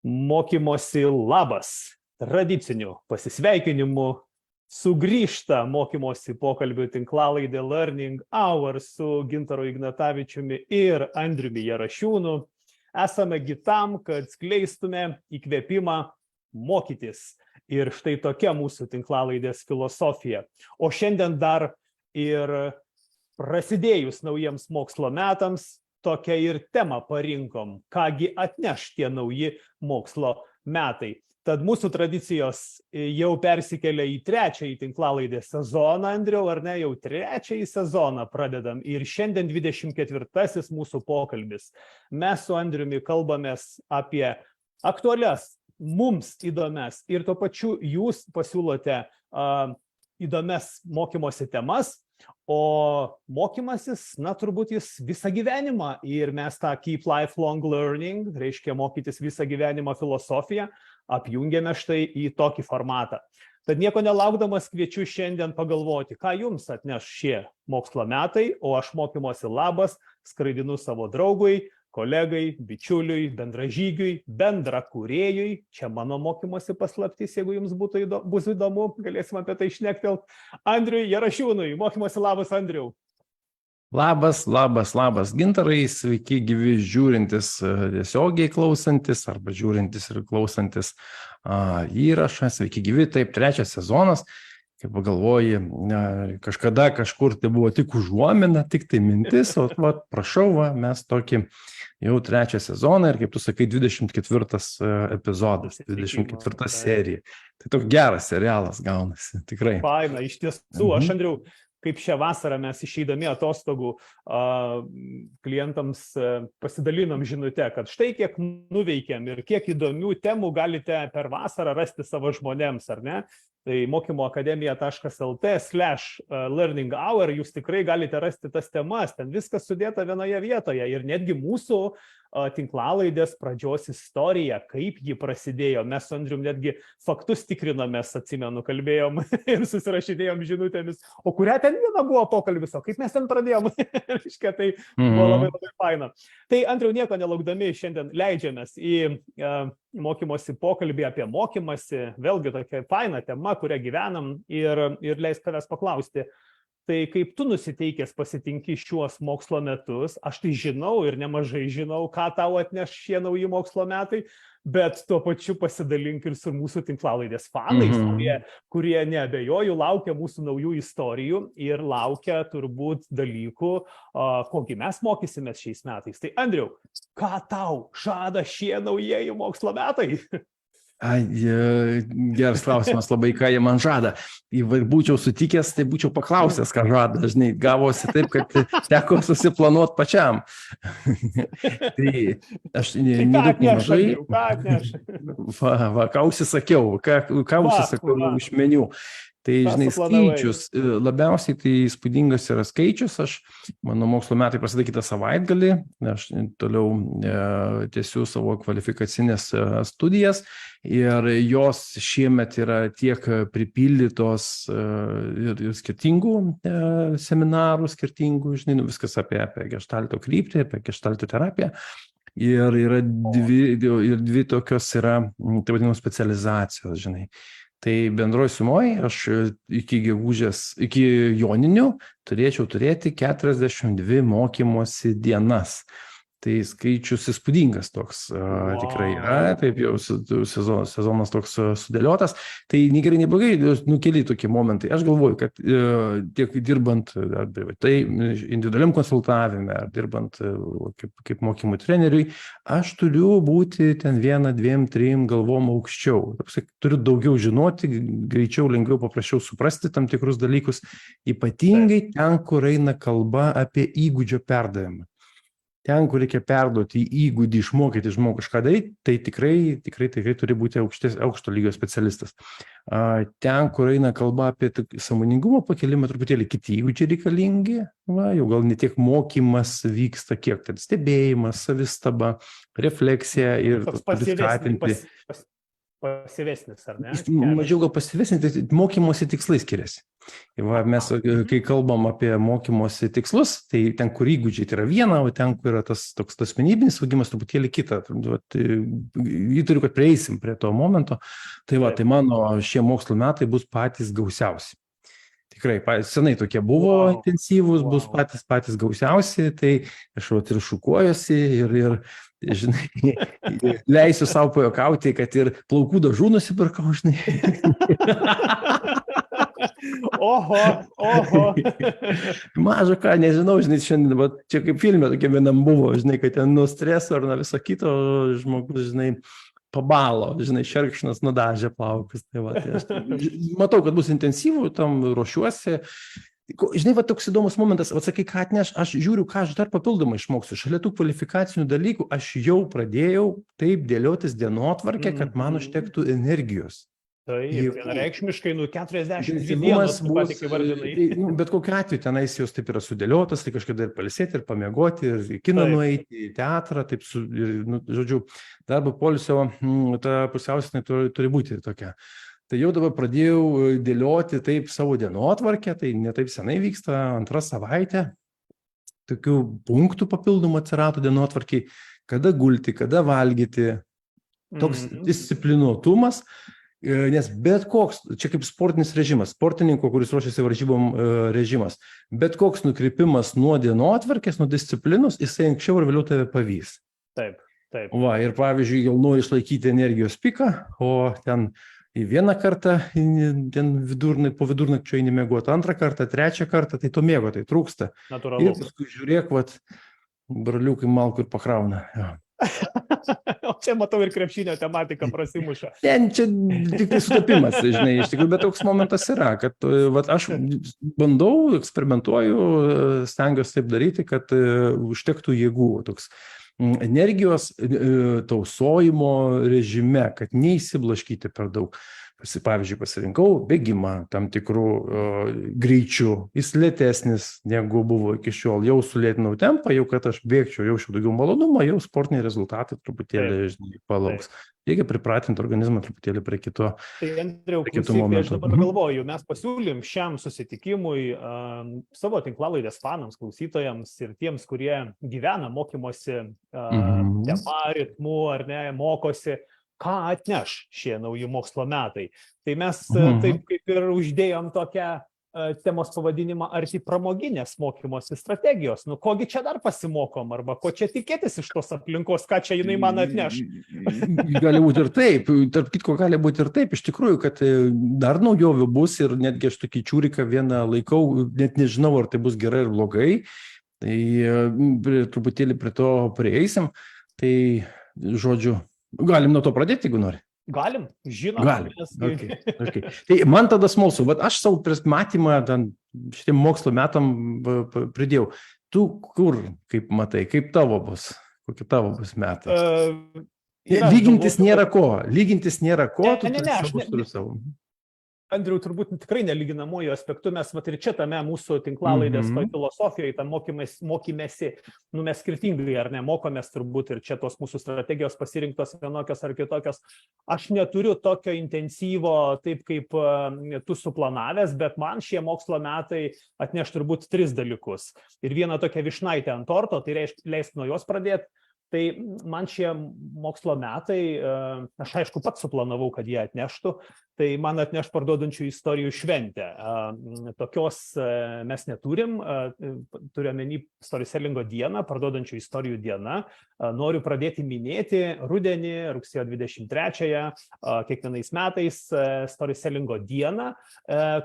Mokymosi labas. Tradicinių pasisveikinimų sugrįžta mokymosi pokalbių tinklalaidė Learning Hour su Gintaru Ignatavičiumi ir Andriumi Jarašiūnu. Esame tam, kad skleistume įkvėpimą mokytis. Ir štai tokia mūsų tinklalaidės filosofija. O šiandien dar ir prasidėjus naujiems mokslo metams, tokią ir temą parinkom, kągi atneš tie nauji mokslo metai. Tad mūsų tradicijos jau persikelia į trečiąjį tinklalaidės sezoną, Andriau, ar ne, jau trečiąjį sezoną pradedam. Ir šiandien 24-asis mūsų pokalbis. Mes su Andriumi kalbamės apie aktualias, mums įdomias ir tuo pačiu jūs pasiūlote įdomias mokymosi temas. O mokymasis, turbūt jis visą gyvenimą ir mes tą Keep Lifelong Learning, reiškia mokytis visą gyvenimą filosofiją, apjungėme štai į tokį formatą. Tad nieko nelaukdamas kviečiu šiandien pagalvoti, ką jums atneš šie mokslo metai, o aš mokymosi labas skraidinu savo draugui, kolegai, bičiuliui, bendražygiui, bendrakūrėjui. Čia mano mokymosi paslaptis, jeigu jums bus įdomu, galėsim apie tai šnektelti. Andriui Jarašiūnui, mokymosi labas, Andriau. Labas, Gintarai, sveiki gyvi žiūrintis tiesiogiai klausantis arba žiūrintis ir klausantis įrašą. Sveiki gyvi, taip, trečias sezonas. Kaip pagalvoji, kažkada kažkur tai buvo tik užuomina, tik tai mintis, o prašau, mes tokį jau trečią sezoną ir kaip tu sakai, 24 epizodas, 24 serija. Tai toks geras serialas gaunasi, tikrai. Faina, iš tiesų, aš, Andriau, kaip šią vasarą mes išeidami atostogų klientams pasidalinom žinute, kad štai kiek nuveikėm ir kiek įdomių temų galite per vasarą rasti savo žmonėms, ar ne? Tai mokymoakademija.lt/learning hour jūs tikrai galite rasti tas temas, ten viskas sudėta vienoje vietoje ir netgi mūsų tinklalaidės pradžios istorija, kaip ji prasidėjo. Mes su Andrium netgi faktus tikrinomės, atsimenu, kalbėjom ir susirašinėjom žinutėmis, o kurią ten viena buvo pokalbis, o kaip mes ten pradėjom. Reiškia, tai buvo labai faina. Tai Andriu, nieko nelaukdami šiandien leidžiamės į mokymosi pokalbį apie mokymasi, vėlgi tokia faina tema, kurią gyvenam ir leis tavęs paklausti. Tai kaip tu nusiteikęs pasitinki šiuos mokslo metus, aš tai žinau ir nemažai žinau, ką tau atneš šie nauji mokslo metai, bet tuo pačiu pasidalink ir su mūsų tinklalaidės fanais, kurie neabejoju laukia mūsų naujų istorijų ir laukia turbūt dalykų, kokį mes mokysimės šiais metais. Tai Andriau, ką tau žada šie naujieji mokslo metai? Geras klausimas labai, ką jie man žada. Jei būčiau sutikęs, tai būčiau paklausęs, ką žada. Žinai, gavosi taip, kad teko susiplanuoti pačiam. Tai aš nedaug nemažai. Ką užsisakiau, ką užsisakiau iš meniu. Tai, žinai, skaičius, labiausiai tai įspūdingas yra skaičius. Mano mokslo metai prasideda kitą savaitgalį, aš toliau tęsiu savo kvalifikacinės studijas ir jos šiemet yra tiek pripildytos ir skirtingų seminarų, skirtingų, žinai, viskas apie geštalto kryptį, apie geštalto terapiją. Ir yra dvi tokios yra, taip vadinamos, specializacijos, žinai. Tai bendroji sumoji, aš iki joninių turėčiau turėti 42 mokymosi dienas. Tai skaičius įspūdingas toks tikrai yra, taip jau sezonas toks sudėliotas. Tai negerai, neblogai, keli tokie momentai. Aš galvoju, kad tiek dirbant tai individualiam konsultavime, ar dirbant kaip mokymų treneriui, aš turiu būti ten 1, 2, 3 galvom aukščiau. Turiu daugiau žinoti, greičiau, lengviau, paprasčiau suprasti tam tikrus dalykus, ypatingai ten, kur eina kalba apie įgūdžio perdavimą. Ten, kur reikia perduoti įgūdį, išmokyti žmogų kažką daryti, tai tikrai turi būti aukšto lygio specialistas. Ten, kur eina kalba apie sąmoningumo pakelimą, truputėlį kiti įgūdžiai reikalingi, jau gal ne tiek mokymas vyksta, kiek ten stebėjimas, savistaba, refleksija ir skatinti. pasyvesnis, ar ne? Jis mažiau gal pasyvesnis, tai mokymosi tikslai skiriasi. Va, mes, kai kalbam apie mokymosi tikslus, tai ten, kur įgūdžiai tai yra viena, o ten, kur yra tas toks asmenybinis augimas, truputėlį kita. Jį turiu, kad prieisim prie to momento. Tai va, tai mano šie mokslo metai bus patys gausiausi. Tikrai, senai tokie buvo intensyvūs, bus patys gausiausi, tai aš ir šukuojuosi ir žinai, leisiu savo pajuokauti, kad ir plaukų dažų nusipirkau, žinai. Oho. Maža ką, nežinau, žinai, šiandien, va, čia kaip filme tokia vienam buvo, žinai, kad ten nuo streso ar nuo viso kito žmogus, žinai, pabalo, žinai, šerkšnas nudažė plaukus. Tai va, tai aš matau, kad bus intensyvų, tam ruošiuosi. Žinai, va, toks įdomus momentas, atsakai, ką atneš, aš žiūriu, ką aš dar papildomai išmoksiu. Šalia tų kvalifikacinių dalykų aš jau pradėjau taip dėliotis dienotvarkę, kad man užtektų energijos. Taip, vienareikšmiškai, 42 dienos, tu patik įvardinai. Bet kokiu atveju tenais jos taip yra sudėliotas, tai kažkada ir pailsėti, ir pamiegoti, ir į kiną nueiti, į teatrą, taip, žodžiu, darbo poilsio ta pusiausvyrą turi būti tokia. Tai jau dabar pradėjau dėlioti taip savo dienotvarkę, tai ne taip senai vyksta, 2 savaitę, tokių punktų papildomų atsirado dienotvarkiai, kada gulti, kada valgyti, toks disciplinuotumas. Nes bet koks, čia kaip sportinis režimas, sportininko, kuris ruošiasi varžybom režimas, bet koks nukrypimas nuo dienotvarkės, nuo disciplinos, jisai anksčiau ar vėliau tave pavys. Taip. Va, ir pavyzdžiui, jau nori išlaikyti energijos piką, o ten į vieną kartą, po vidurnakčio eini miegoti, 2 kartą, 3 kartą, tai to miego, tai trūksta. Natūralu. Ir paskui žiūrėk, vat, braliukai malkų ir pakrauna. Ja. O čia matau ir krepšinio tematika prasimuša. Čia tik tai sutapimas, žinai, iš tikrųjų, bet toks momentas yra, kad vat, aš bandau, eksperimentuoju, stengiuosi taip daryti, kad užtektų jėgų, toks energijos tausojimo režime, kad neįsiblaškyti per daug. Pavyzdžiui, pasirinkau bėgimą tam tikrų greičių, jis lėtesnis negu buvo iki šiol, jau sulėtinau tempą, jau kad aš bėgčiau, jaučiu daugiau malonumą, jau sportiniai rezultatai truputėlį, žinai, palauks. Reikia pripratinti organizmą truputėlį prie kito. Tai Andriau, aš dabar galvoju, mes pasiūlym šiam susitikimui savo tinklalaidės fanams, klausytojams ir tiems, kurie gyvena mokymosi tema, ritmu ar ne, mokosi, ką atneš šie nauji mokslo metai. Tai mes taip kaip ir uždėjom tokią temos pavadinimą arti pramoginės mokymosi strategijos. Nu, kogi čia dar pasimokom, arba ko čia tikėtis iš tos aplinkos, ką čia jinai man atneš? Gali būti ir taip, tarp kitko gali būti ir taip, iš tikrųjų, kad dar naujovių bus ir netgi aš tokį čiūriką vieną laikau, net nežinau, ar tai bus gerai ir blogai, tai truputėlį prie to prieisim, tai žodžiu, galim nuo to pradėti, jeigu nori. Galim, žinoma. Galim. Okay. Tai man tada smalsu, bet aš savo matymą šitiem mokslo metam pridėjau. Tu kur, kaip matai, kaip tavo bus? Kokie tavo bus metai? Lygintis nėra ko. Aš turiu savo. Andriau, turbūt tikrai nelyginamuoju aspektu, mes ir čia tame mūsų tinklalaidės filosofijoje, tam mokymėsi, mes skirtingai ar ne, mokomės turbūt ir čia tos mūsų strategijos pasirinktos vienokios ar kitokios. Aš neturiu tokio intensyvo taip, kaip tu suplanavęs, bet man šie mokslo metai atneš turbūt 3 dalykus. Ir vieną tokią vyšnaitę ant torto, tai leist nuo jos pradėti. Tai man šie mokslo metai, aš aišku pats suplanavau, kad jie atneštų, tai man atneš parduodančių istorijų šventę. Tokios mes neturim, turiu omeny storytellingo dieną, parduodančių istorijų diena. Noriu pradėti minėti rudenį, rugsėjo 23-ąją, kiekvienais metais storytellingo dieną,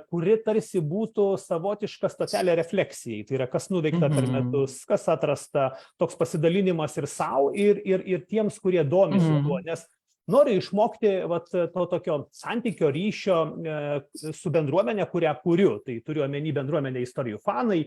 kuri tarsi būtų savotiška stotelė refleksijai. Tai yra, kas nuveikta per metus, kas atrasta, toks pasidalinimas ir sau, ir tiems, kurie domisi tuo, nes noriu išmokti to tokio santykio ryšio su bendruomenė, kurią kuriu. Tai turiu omeny bendruomenė istorijų fanai,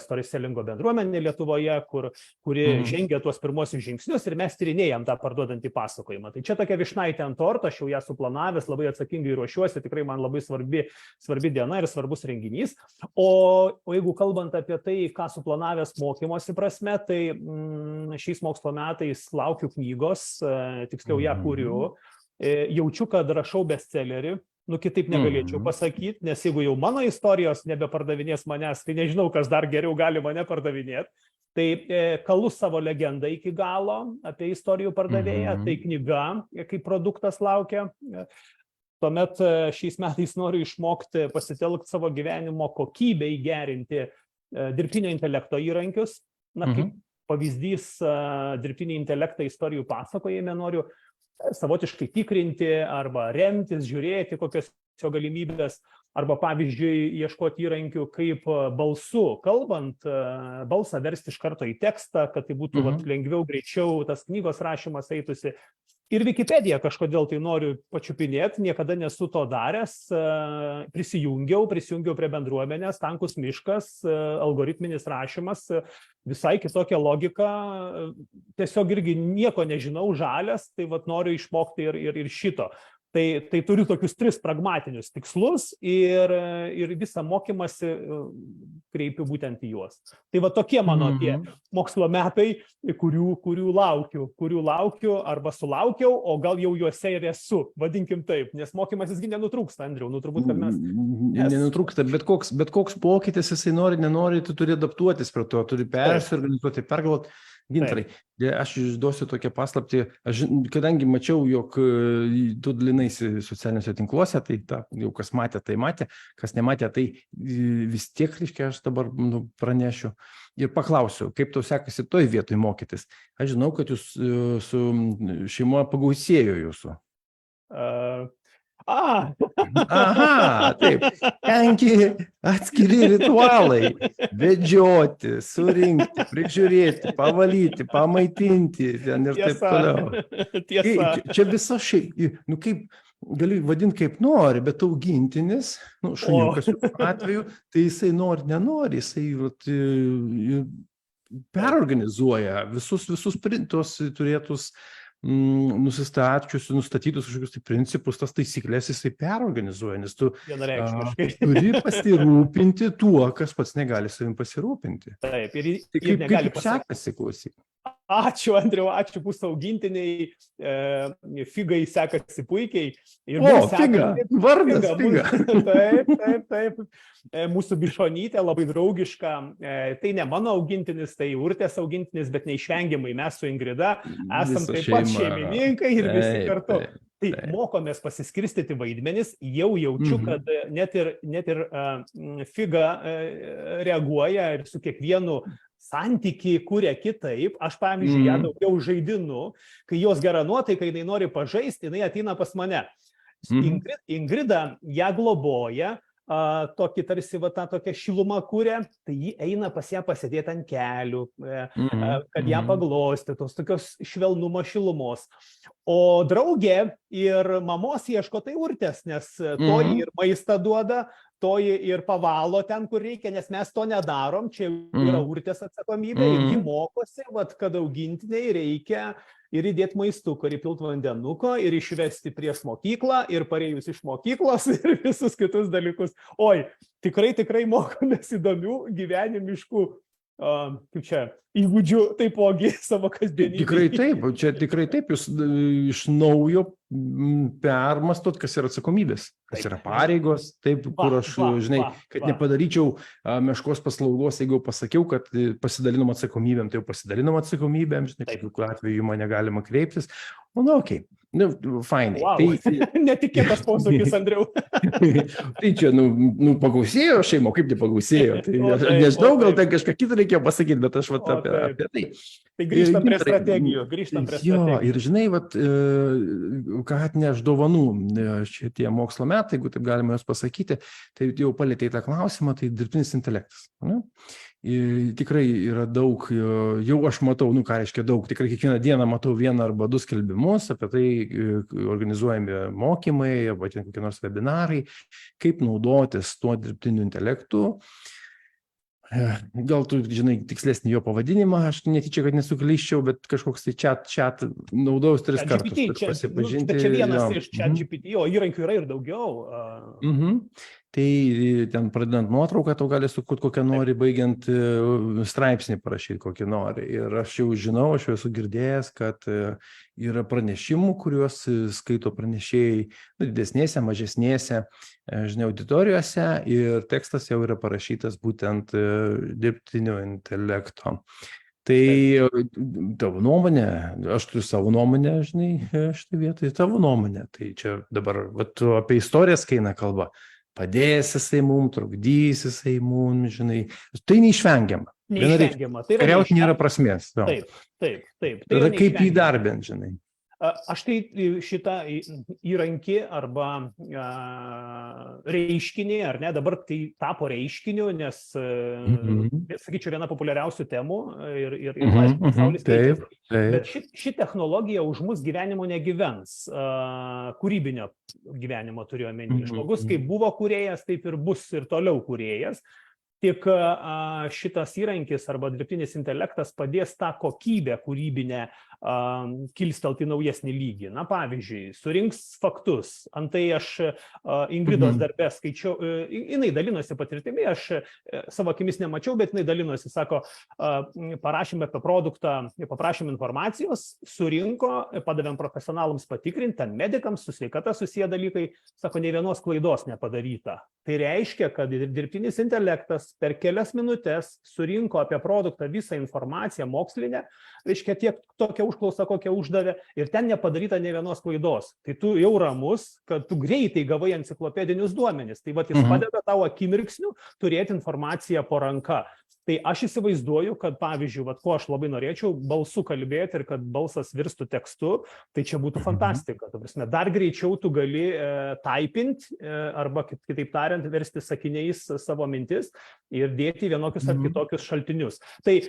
storytellingo bendruomenė Lietuvoje, kuri žengia tuos pirmosius žingsnius ir mes tyrinėjam tą parduodantį pasakojimą. Tai čia tokia vyšnaitė ant torto, aš jau ją suplanavęs, labai atsakingai ruošiuosi, tikrai man labai svarbi diena ir svarbus renginys. O jeigu kalbant apie tai, ką suplanavęs mokymosi prasme, tai šiais mokslo metais laukiu knygos, tiksliau ją kuriu. jaučiu, kad rašau bestsellerį, kitaip negalėčiau pasakyti, nes jeigu jau mano istorijos nebepardavinės manęs, tai nežinau, kas dar geriau gali mane pardavinėti. Tai kalu savo legendą iki galo apie istorijų pardavėją, tai knyga, kaip produktas laukia. Tuomet šiais metais noriu išmokti pasitelkti savo gyvenimo kokybei gerinti dirbtinio intelekto įrankius. Kaip pavyzdys, dirbtinį intelektą istorijų pasakojime noriu savotiškai tikrinti arba remtis, žiūrėti, kokios jo galimybės, arba pavyzdžiui, ieškoti įrankių, kaip balsu kalbant, balsą versti iš karto į tekstą, kad tai būtų lengviau, greičiau, tas knygos rašymas eitusi. Ir Wikipediją kažkodėl tai noriu pačiupinėti, niekada nesu to daręs, prisijungiau prie bendruomenės, tankus miškas, algoritminis rašymas, visai kitokia logika, tiesiog irgi nieko nežinau, žalias, tai noriu išmokti ir šito. Tai turiu tokius 3 pragmatinius tikslus ir visą mokymąsi kreipiu būtent į juos. Tai tokie mano tie mokslo metai, kurių laukiu arba sulaukiau, o gal jau juose ir esu, vadinkim taip, nes mokymasisgi nenutrūksta, Andriau, turbūt, kad mes... Nenutrūksta, bet koks pokytis, jisai nori, tu turi adaptuotis prie to, turi persiorganizuoti, pergalvoti. Gintarai, aš išduosiu tokią paslaptį, kadangi mačiau, jog tu dalinaisi socialiniuose tinkluose, tai jau kas matė, tai matė, kas nematė, tai vis tiek, reiškia, aš dabar pranešiu ir paklausiu, kaip tau sekasi toj vietoj mokytis. Aš žinau, kad jūs su šeima pagausėjo jūsų. Aha, taip. Tenki atskiri ritualai. Vedžioti, surinkti, prižiūrėti, pavalyti, pamaitinti ir taip toliau. Tiesa. Čia visa kaip gali vadinti kaip nori, bet augintinis, šuniukas atveju, tai jisai nenori, jisai perorganizuoja visus tos turėtus nustatytus kažkokius principus, tas taisyklės jisai perorganizuoja, nes tu turi pasirūpinti tuo, kas pats negali savim pasirūpinti. Taip, tai kaip sekasi, klausyk. Ačiū, Andriau, ačiū mūsų augintiniai, Figai sekasi puikiai. Figa, vardas Figa. Taip. Mūsų bišonytė labai draugiška. Tai ne mano augintinis, tai Urtės augintinis, bet neišvengiamai mes su Ingrida esam taip pat šeimininkai ir visi kartu. Tai mokomės pasiskirstyti vaidmenis, jau jaučiu, kad net ir Figa reaguoja ir su kiekvienu santykį kuria kitaip. Aš, pavyzdžiui, ją daugiau žaidinu, kai jos gera nuotaika, jinai nori pažaisti, jinai ateina pas mane. Ingrida ją globoja, tokį tarsi tą tokią šilumą kuria, tai ji eina pas ją pasėdėti ant kelių, kad ją paglosti, tos tokios švelnumo šilumos. O draugė ir mamos ieško tai Urtės, nes toji ir maistą duoda, toji ir pavalo ten, kur reikia, nes mes to nedarom, čia yra Urtės atsakomybė ir ji mokosi, kad augintiniai reikia ir įdėti maistuką, ir įpilt vandenuko, ir išvesti prieš mokyklą, ir parėjus iš mokyklos, ir visus kitus dalykus. Oi, tikrai mokomės įdomių gyvenimiškų, kaip čia, įgūdžių taipogi savo kasdienybėje. Tikrai taip, jūs iš naujo permastot, kas yra atsakomybės, kas yra pareigos, taip, kur aš, kad nepadaryčiau meškos paslaugos, jeigu pasakiau, kad pasidalinom atsakomybėm, tai jau pasidalinom atsakomybėm, kokiu atveju mane galima kreiptis. Okei. Fainai. Netikėtas posūkis, Andriau. Tai čia, pagausėjo šeimo, kaip tai pagausėjo. Nežinau, gal ten kažką kitą reikėjo pasakyti, bet aš apie tai. Tai grįžtam prie strategijų. Jo, ir žinai, ką atneš dovanų šitie mokslo metai, jeigu taip galima jos pasakyti, tai jau palietei tą klausimą, tai dirbtinis intelektas. Tikrai yra daug, jau aš matau, ką reiškia daug, tikrai kiekvieną dieną matau 1 arba 2 skelbimus, apie tai organizuojami mokymai, arba kokie nors webinarai, kaip naudotis tuo dirbtiniu intelektu. Gal tu žinai tikslesnį jo pavadinimą, aš netyčia, kad nesuklyščiau, bet kažkoks tai chat naudojaus 3 kartus, pasipažinti. Bet čia vienas iš ChatGPT, įrankių yra ir daugiau. tai ten pradedant nuotrauką, tau gali sukurti kokią nori, baigiant straipsnį parašyti kokį nori. Ir aš jau žinau, aš jau esu girdėjęs, kad yra pranešimų, kuriuos skaito pranešėjai didesnėse, mažesnėse, žinai, auditorijose ir tekstas jau yra parašytas būtent dirbtinio intelekto. Tai tavo nuomonė, aš turiu savo nuomonę, žinai, štai vietoj tavo nuomonė. Tai čia dabar apie istorijas, kai eina kalba, padės jisai mum, trukdys jisai mum, žinai, tai neišvengiama. Neišvengiama. Kariauti nėra prasmės. Taip. Tada kaip įdarbint, žinai. Aš tai šitą įrankį arba reiškinį, ar ne, dabar tai tapo reiškiniu, nes, sakyčiau, viena populiariausių temų ir pasaulis keičiasi. Bet ši technologija už mus gyvenimo negyvens, kūrybinio gyvenimo turiu omeny. Žmogus, kaip buvo kūrėjas, taip ir bus ir toliau kūrėjas. Tik šitas įrankis arba dirbtinis intelektas padės tą kokybę kūrybinę kilstelt į naujesnį lygį. Na, pavyzdžiui, surinks faktus. Antai aš Ingridos darbe skaičiau, jinai dalinosi patirtimi, aš savo akimis nemačiau, bet jinai dalinosi, sako, parašėme apie produktą, paprašėme informacijos, surinko, padavėm profesionalams patikrinti, ten medikams, su sveikata susiję dalykai, sako, nei vienos klaidos nepadaryta. Tai reiškia, kad dirbtinis intelektas per kelias minutės surinko apie produktą visą informaciją mokslinę, reiškia tiek tokią užklausą, kokią uždavė, ir ten nepadaryta nei vienos klaidos. Tai tu jau ramus, kad tu greitai gavai enciklopedinius duomenis. Tai vat jis padeda tau akimirksniu turėti informaciją po ranka. Tai aš įsivaizduoju, kad, pavyzdžiui, ko aš labai norėčiau, balsu kalbėti ir kad balsas virstų tekstu, tai čia būtų fantastika. Dar greičiau tu gali taipinti arba, kitaip tariant, versti sakiniais savo mintis ir dėti vienokius ar kitokius šaltinius. Tai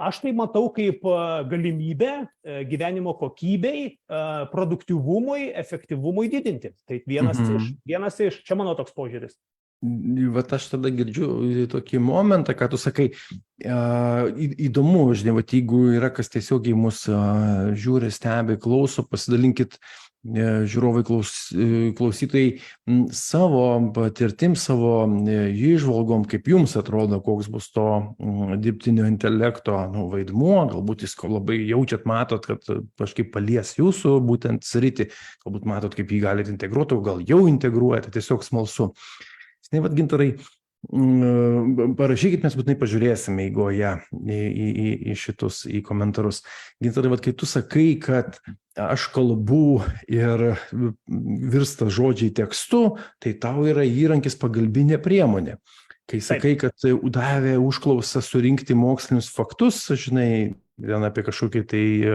aš tai matau kaip galimybę gyvenimo kokybei, produktyvumui, efektyvumui didinti. Tai vienas iš, čia mano toks požiūris. Vat aš tada girdžiu tokį momentą, ką tu sakai, įdomu, žinai, vat jeigu yra kas tiesiogiai mus žiūri, stebi, klauso, pasidalinkit žiūrovai, klausytojai savo patirtim, savo įžvalgom, kaip jums atrodo, koks bus to dirbtinio intelekto vaidmuo, galbūt jūs labai jaučiat, matot, kad kažkaip palies jūsų būtent sritį, galbūt matot, kaip jį galite integruoti, gal jau integruojate, tiesiog smalsu. Žinai, vat, Gintarai, parašykit, mes būtinai pažiūrėsime eigoje į šitus, į komentarus. Gintarai, vat, kai tu sakai, kad aš kalbu ir virsta žodžiai tekstu, tai tau yra įrankis pagalbinė priemonė. Kai sakai, kad davė užklausą surinkti mokslinius faktus, žinai, vien apie kažkokį tai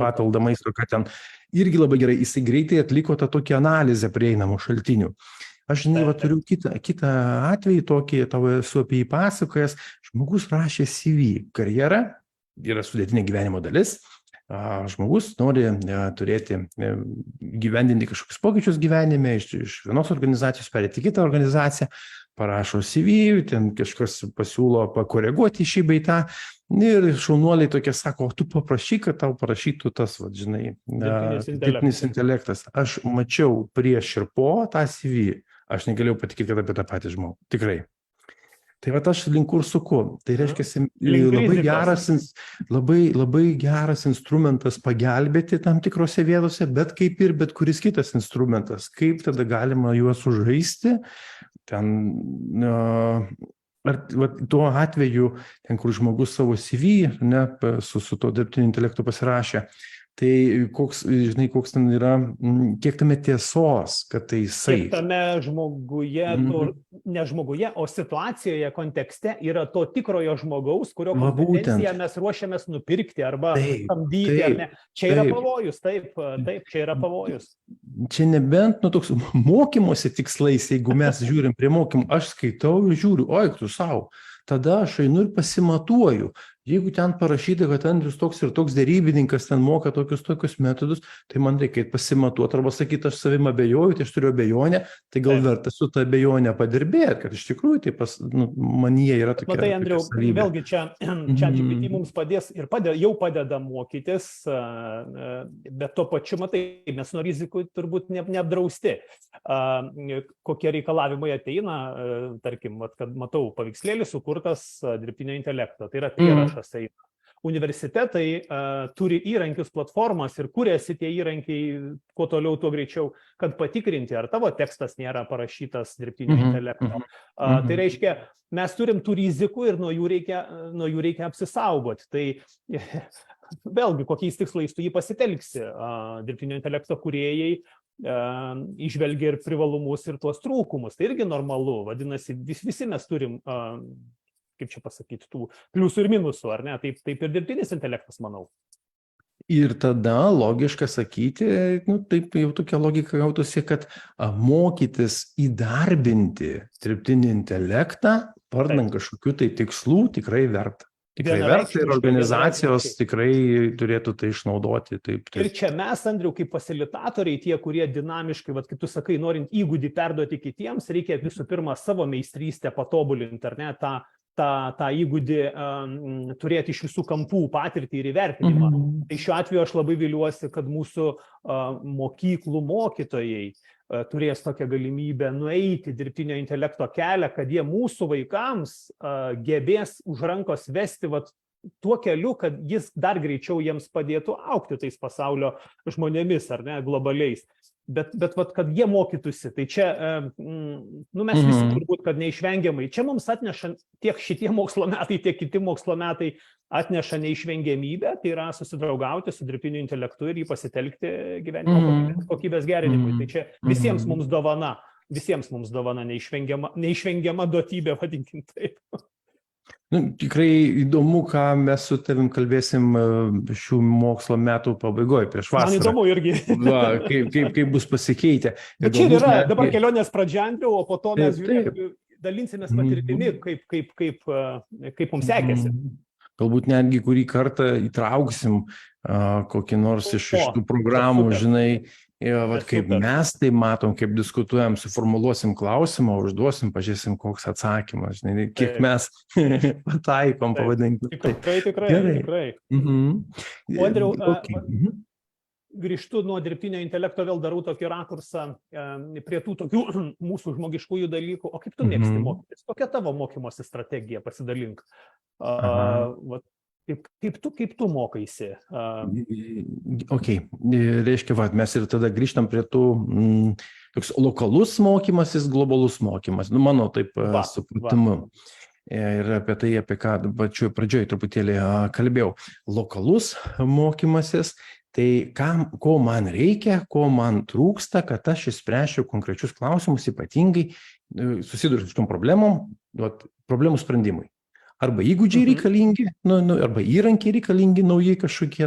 papildą maisto, kad ten irgi labai gerai, jisai greitai atliko tą tokią analizę prieinamų šaltinių. Aš, žinai, turiu kitą atvejį tokį, tau esu apie jį pasakojęs, žmogus rašė CV, karjera yra sudėtinė gyvenimo dalis, žmogus nori turėti, gyvendinti kažkokius pokyčius gyvenime, iš vienos organizacijos perėti į kitą organizaciją, parašo CV, ten kažkas pasiūlo pakoreguoti šį bei tą, ir šaunuoliai tokie sako, tu paprašyk, kad tau parašytų tas, žinai, dirbtinis intelektas. Aš mačiau prieš ir po tą CV, aš negalėjau patikėti, kad apie tą patį žmogų. Tikrai. Tai aš link kur suku. Tai reiškia, labai geras instrumentas pagelbėti tam tikrose vietose, bet kaip ir bet kuris kitas instrumentas. Kaip tada galima juos sužaisti? Ten, tuo atveju, ten, kur žmogus savo CV, ne, su to dirbtiniu intelektu pasirašė, tai koks ten yra, kiek tame tiesos, kad tai jisai. Kiek tame žmoguje, ne žmoguje, o situacijoje, kontekste yra to tikrojo žmogaus, kurio kompetenciją mes ruošiamės nupirkti arba samdyti, ar ne. Čia yra pavojus, taip, čia yra pavojus. Čia nebent toks mokymosi tikslais, jeigu mes žiūrim prie mokymų, aš skaitau ir žiūriu, oi, tu savo. Tada aš einu ir pasimatuoju, jeigu ten parašyta, kad Andrius toks ir toks derybininkas ten moka tokius metodus, tai man reikia pasimatuoti arba sakyti, aš savim abejoju, tai aš turiu abejonę, tai gal verta su tą abejonę padirbėti, kad iš tikrųjų tai manyje yra tokia. Matai, Andriau, vėlgi čia GPT mums padės ir jau padeda mokytis, bet tuo pačiu, matai, mes nuo rizikų turbūt neapdrausti. Kokie reikalavimai ateina, tarkim, kad matau paveikslėlį sukurtas dirbtinio intelekto, tai yra įrašas eina. Universitetai turi įrankius, platformas ir kuriasi tie įrankiai, kuo toliau, tuo greičiau, kad patikrinti, ar tavo tekstas nėra parašytas dirbtinio intelekto. Tai reiškia, mes turim tų rizikų ir nuo jų reikia apsisaugoti. Tai vėlgi, kokiais tikslais tu jį pasitelksi. Dirbtinio intelekto kūrėjai išvelgia ir privalumus, ir tuos trūkumus. Tai irgi normalu. Vadinasi, visi mes turim, kaip čia pasakyti, tų pliusų ir minusų, ar ne? Taip ir dirbtinis intelektas, manau. Ir tada logiška sakyti, taip jau tokia logika gautųsi, kad mokytis įdarbinti dirbtinį intelektą, vardant kažkokių tai tikslų, tikrai verta. Tikrai verta ir organizacijos tikrai turėtų tai išnaudoti. Taip. Ir čia mes, Andriau, kaip fasilitatoriai, tie, kurie dinamiškai, kaip tu sakai, norint įgūdį perduoti kitiems, reikia visų pirma savo meistrystę patobulinti, ar ne, tą įgūdį turėti iš visų kampų, patirtį ir įvertinimą. Tai šiuo atveju aš labai viliuosi, kad mūsų mokyklų mokytojai turės tokią galimybę nueiti dirbtinio intelekto kelią, kad jie mūsų vaikams gebės už rankos vesti tuo keliu, kad jis dar greičiau jiems padėtų augti tais pasaulio žmonėmis, ar ne, globaliais. Bet kad jie mokytųsi, tai čia, mes visi turbūt, kad neišvengiamai, čia mums atneša tiek šitie mokslo metai, tiek kiti mokslo metai atneša neišvengiamybę, tai yra susidraugauti su dirbtiniu intelektu ir jį pasitelkti gyvenimo kokybės gerinimui. Tai čia visiems mums dovana neišvengiama duotybė, vadinkim taip. Tikrai įdomu, ką mes su tavim kalbėsim šių mokslo metų pabaigoje prieš vasarą. Man įdomu irgi. Kaip bus pasikeitę. Bet čia yra dabar kelionės pradžia, Andriau, o po to mes dalinsimės patirtimi, kaip mums sekėsi. Galbūt netgi kurį kartą įtrauksim kokį nors iš tų programų, žinai, kaip mes tai matom, kaip diskutuojam, suformuluosim klausimą, užduosim, pažiūrėsim, koks atsakymas, žinai, kiek mes pataikom, pavadinkime. Tikrai. O Andriau, grįžtu nuo dirbtinio intelekto, vėl darau tokį rakursą prie tų tokių mūsų žmogiškųjų dalykų. O kaip tu mėgsti mokytis? Kokia tavo mokymosi strategija, pasidalink? Kaip tu mokaisi? Reiškia, mes ir tada grįžtam prie tų toks lokalus mokymasis, globalus mokymas. Mano taip supratimu. Ir apie tai, apie ką pačioj pradžioj truputėlį kalbėjau. Lokalus mokymasis, tai ko man reikia, ko man trūksta, kad aš išspręsčiau konkrečius klausimus, ypatingai susiduriu su tom problemom, problemų sprendimui. Arba įgūdžiai reikalingi, arba įrankiai reikalingi, nauji kažkokie.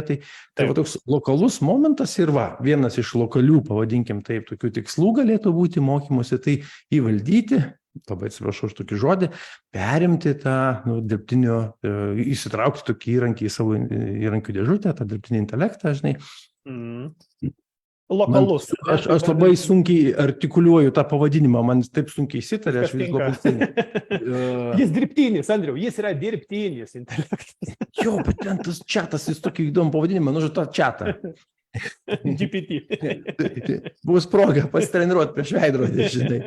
Tai toks lokalus momentas ir vienas iš lokalių, pavadinkim taip, tokių tikslų galėtų būti mokymosi, tai įvaldyti, labai atsiprašau už tokį žodį, perimti tą dirbtinio, įsitraukti tokį įrankį į savo įrankių dėžutę, tą dirbtinį intelektą, žinai. Lokalus. Aš labai sunkiai artikuliuoju tą pavadinimą, man taip sunkiai įsitarė, aš vis labai seniai. Jis dirbtinis, Andriau, jis yra dirbtinis intelektas. Jo, bet ten tas čatas, jis tokį įdomų pavadinimą, tą čatą. GPT. Bus proga pasitreniruoti prieš veidrodį, žinai.